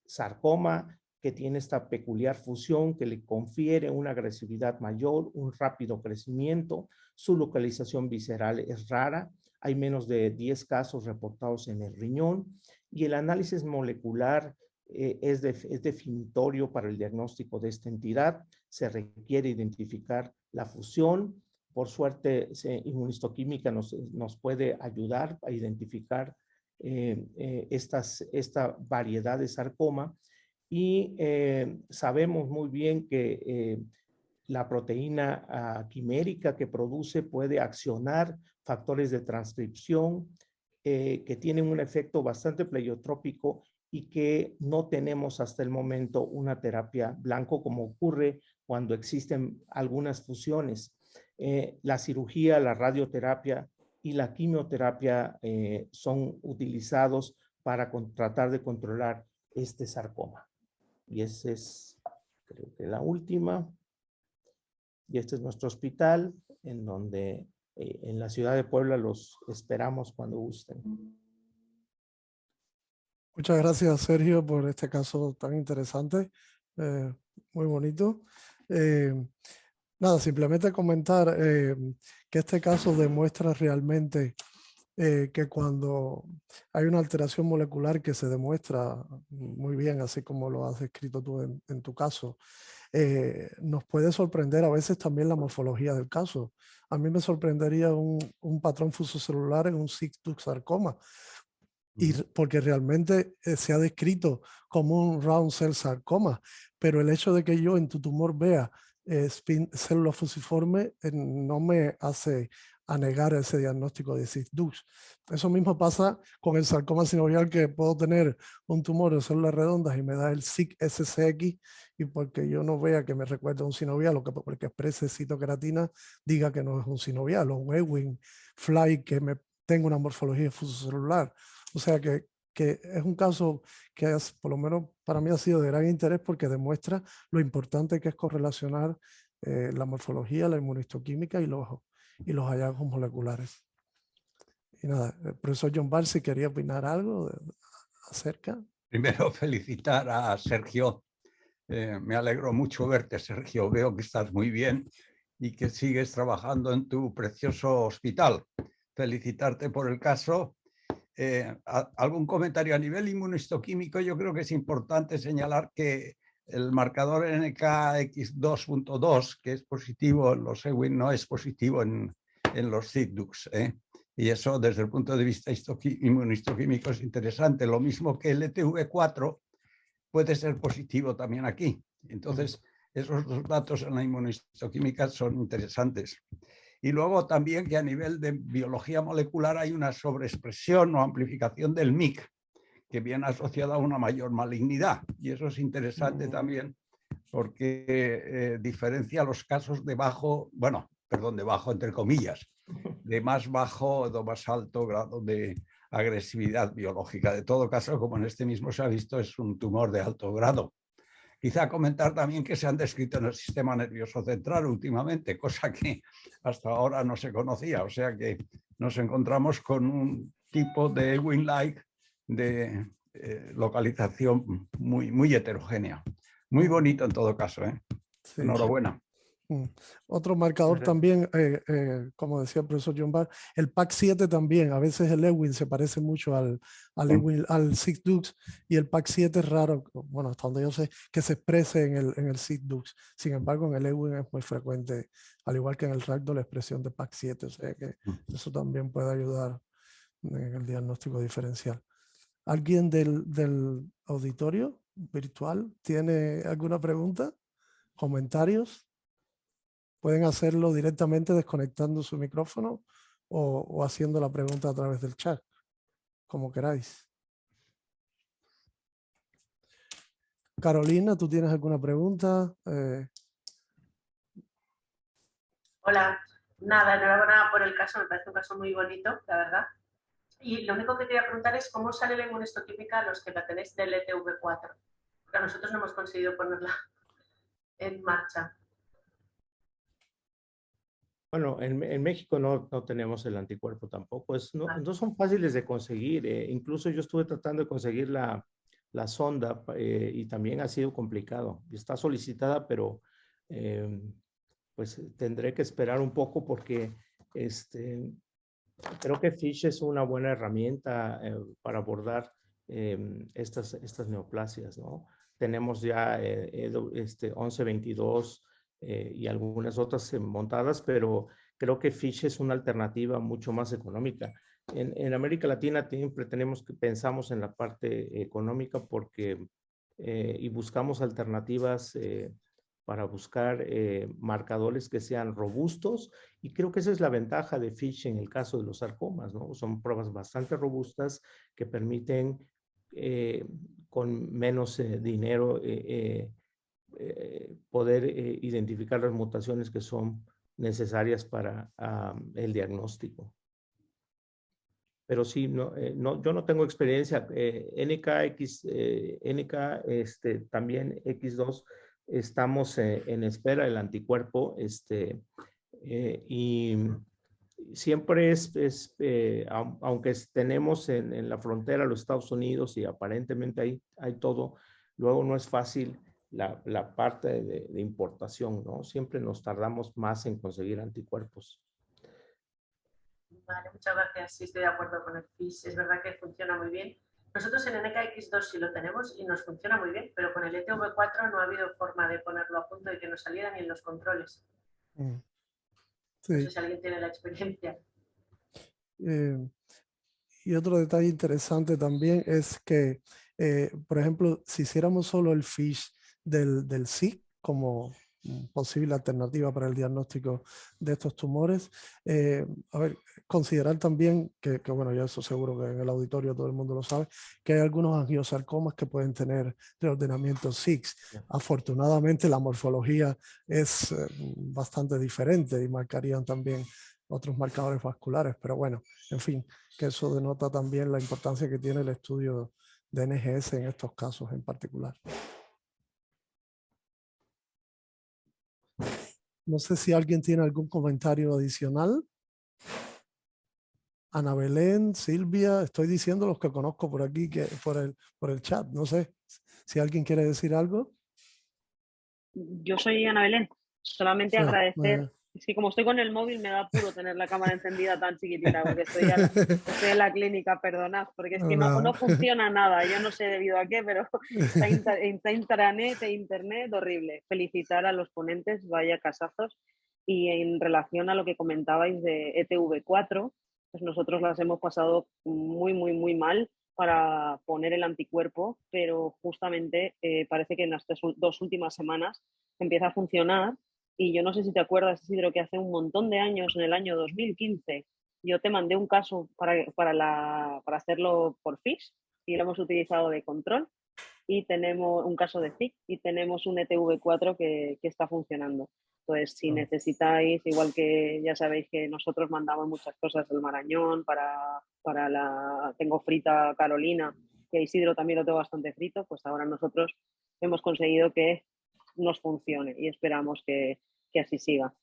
sarcoma que tiene esta peculiar fusión que le confiere una agresividad mayor, un rápido crecimiento. Su localización visceral es rara. Hay menos de 10 casos reportados en el riñón y el análisis molecular es definitorio para el diagnóstico de esta entidad. Se requiere identificar la fusión. Por suerte, inmunistoquímica nos puede ayudar a identificar esta variedad de sarcoma y sabemos muy bien que la proteína quimérica que produce puede accionar factores de transcripción que tienen un efecto bastante pleiotrópico y que no tenemos hasta el momento una terapia blanco como ocurre cuando existen algunas fusiones. La cirugía, la radioterapia y la quimioterapia son utilizados para tratar de controlar este sarcoma. Y esa es, creo que la última. Y este es nuestro hospital, en donde en la ciudad de Puebla los esperamos cuando gusten. Muchas gracias, Sergio, por este caso tan interesante, muy bonito. Nada, simplemente comentar que este caso demuestra realmente que cuando hay una alteración molecular que se demuestra muy bien, así como lo has descrito tú en tu caso, nos puede sorprender a veces también la morfología del caso. A mí me sorprendería un patrón fusocelular en un Cyst-Dux sarcoma, porque realmente se ha descrito como un round cell sarcoma, pero el hecho de que yo en tu tumor vea célula fusiforme no me hace a negar ese diagnóstico de Cyst-Dux. Eso mismo pasa con el sarcoma sinovial, que puedo tener un tumor de células redondas y me da el SIC-SCX, y porque yo no vea que me recuerda a un sinovial o que porque exprese citoqueratina diga que no es un sinovial, o un Ewing fly que me tenga una morfología fusocelular. O sea que es un caso que por lo menos para mí ha sido de gran interés, porque demuestra lo importante que es correlacionar la morfología, la inmunistoquímica y los hallazgos moleculares. Y nada, el profesor John Barr, si quería opinar algo acerca. Primero, felicitar a Sergio. Me alegro mucho verte, Sergio. Veo que estás muy bien y que sigues trabajando en tu precioso hospital. Felicitarte por el caso. ¿Algún comentario a nivel inmunistoquímico? Yo creo que es importante señalar que el marcador NKX2.2, que es positivo en los Ewing, no es positivo en los Cyst-Dux, y eso desde el punto de vista inmunistoquímico es interesante. Lo mismo que el ETV4 puede ser positivo también aquí. Entonces, esos dos datos en la inmunistoquímica son interesantes. Y luego también que a nivel de biología molecular hay una sobreexpresión o amplificación del MYC, que viene asociada a una mayor malignidad. Y eso es interesante también, porque diferencia los casos de bajo, de bajo entre comillas, de más bajo o más alto grado de agresividad biológica. De todo caso, como en este mismo se ha visto, es un tumor de alto grado. Quizá comentar también que se han descrito en el sistema nervioso central últimamente, cosa que hasta ahora no se conocía. O sea que nos encontramos con un tipo de Ewing-like de localización muy heterogénea. Muy bonito en todo caso. Sí. Enhorabuena. Otro marcador también, como decía el profesor John Barr, el PAC7 también. A veces el Ewing se parece mucho al Cyst-Dux, y el PAC7 es raro, bueno, hasta donde yo sé, que se exprese en el Cyst-Dux. Sin embargo, en el Ewing es muy frecuente, al igual que en el ragdoll, la expresión de PAC7. O sea que eso también puede ayudar en el diagnóstico diferencial. ¿Alguien del auditorio virtual tiene alguna pregunta? ¿Comentarios? Pueden hacerlo directamente desconectando su micrófono o haciendo la pregunta a través del chat, como queráis. Carolina, ¿tú tienes alguna pregunta? Hola, nada, enhorabuena por el caso, me parece un caso muy bonito, la verdad. Y lo único que quería preguntar es cómo sale la inmunistoquímica a los que la tenéis del ETV4, porque nosotros no hemos conseguido ponerla en marcha. Bueno, en México no tenemos el anticuerpo tampoco. No son fáciles de conseguir. Incluso yo estuve tratando de conseguir la sonda y también ha sido complicado. Está solicitada, pero pues tendré que esperar un poco porque creo que FISH es una buena herramienta para abordar estas neoplasias, ¿no? Tenemos ya 1122 y algunas otras montadas, pero creo que FISH es una alternativa mucho más económica. En América Latina siempre pensamos en la parte económica porque y buscamos alternativas para buscar marcadores que sean robustos, y creo que esa es la ventaja de FISH en el caso de los sarcomas, ¿no? Son pruebas bastante robustas que permiten con menos dinero poder identificar las mutaciones que son necesarias para el diagnóstico. pero sí, yo no tengo experiencia. También X2, estamos en espera del anticuerpo, y siempre aunque tenemos en la frontera los Estados Unidos y aparentemente hay todo, luego no es fácil la parte de importación, ¿no? Siempre nos tardamos más en conseguir anticuerpos. Vale, muchas gracias. Sí, estoy de acuerdo con el FISH. Es verdad que funciona muy bien. Nosotros en NKX2 sí lo tenemos y nos funciona muy bien, pero con el ETV4 no ha habido forma de ponerlo a punto y que nos saliera ni en los controles. Sí. No sé si alguien tiene la experiencia. Y otro detalle interesante también es que, por ejemplo, si hiciéramos solo el FISH del SIC como posible alternativa para el diagnóstico de estos tumores, a ver, considerar también que, bueno, ya eso seguro que en el auditorio todo el mundo lo sabe, que hay algunos angiosarcomas que pueden tener reordenamiento SIX. Afortunadamente la morfología es bastante diferente y marcarían también otros marcadores vasculares, pero bueno, en fin, que eso denota también la importancia que tiene el estudio de NGS en estos casos en particular. No sé si alguien tiene algún comentario adicional. Ana Belén, Silvia, estoy diciendo los que conozco por aquí, por el chat, no sé si alguien quiere decir algo. Yo soy Ana Belén, solamente agradecer. Es que como estoy con el móvil me da apuro tener la cámara encendida tan chiquitita, porque estoy en la clínica, perdonad, porque es que no funciona nada. Yo no sé debido a qué, pero está intranet e internet horrible. Felicitar a los ponentes, vaya casazos. Y en relación a lo que comentabais de ETV4, pues nosotros las hemos pasado muy, muy, muy mal para poner el anticuerpo, pero justamente parece que en las 2 últimas semanas empieza a funcionar. Y yo no sé si te acuerdas, Isidro, que hace un montón de años, en el año 2015, yo te mandé un caso para hacerlo por FISH y lo hemos utilizado de control, y tenemos un caso de FIC y tenemos un ETV4 que está funcionando. Entonces, si necesitáis, igual que ya sabéis que nosotros mandamos muchas cosas del Marañón, tengo frita Carolina, que Isidro también lo tengo bastante frito, pues ahora nosotros hemos conseguido que nos funcione y esperamos que así siga.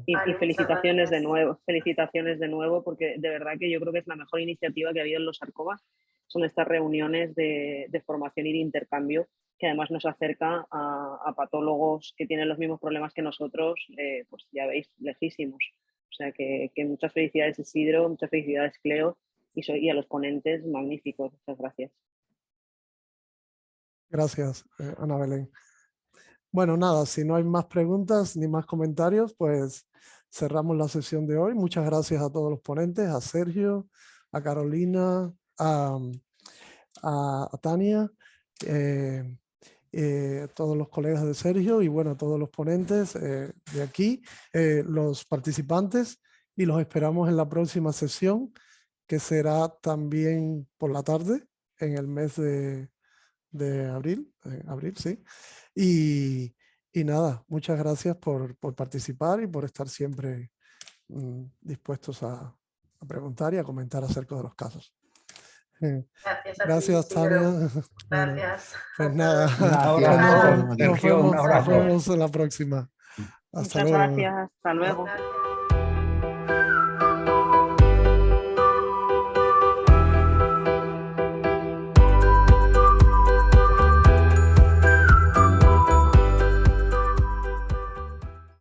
Y felicitaciones de nuevo, porque de verdad que yo creo que es la mejor iniciativa que ha habido en los sarcomas. Son estas reuniones de formación y de intercambio, que además nos acerca a patólogos que tienen los mismos problemas que nosotros, pues ya veis, lejísimos. O sea que muchas felicidades, Isidro, muchas felicidades, Cleo, y a los ponentes, magníficos. Muchas gracias. Gracias, Ana Belén. Bueno, nada, si no hay más preguntas ni más comentarios, pues cerramos la sesión de hoy. Muchas gracias a todos los ponentes, a Sergio, a Carolina, a Tania, todos los colegas de Sergio y bueno, todos los ponentes de aquí, los participantes, y los esperamos en la próxima sesión, que será también por la tarde, en el mes de abril, sí. Y nada, muchas gracias por participar y por estar siempre dispuestos a preguntar y a comentar acerca de los casos. Gracias, Tania. Gracias. Pues nada, nos vemos en la próxima. Muchas gracias. Hasta luego. Gracias.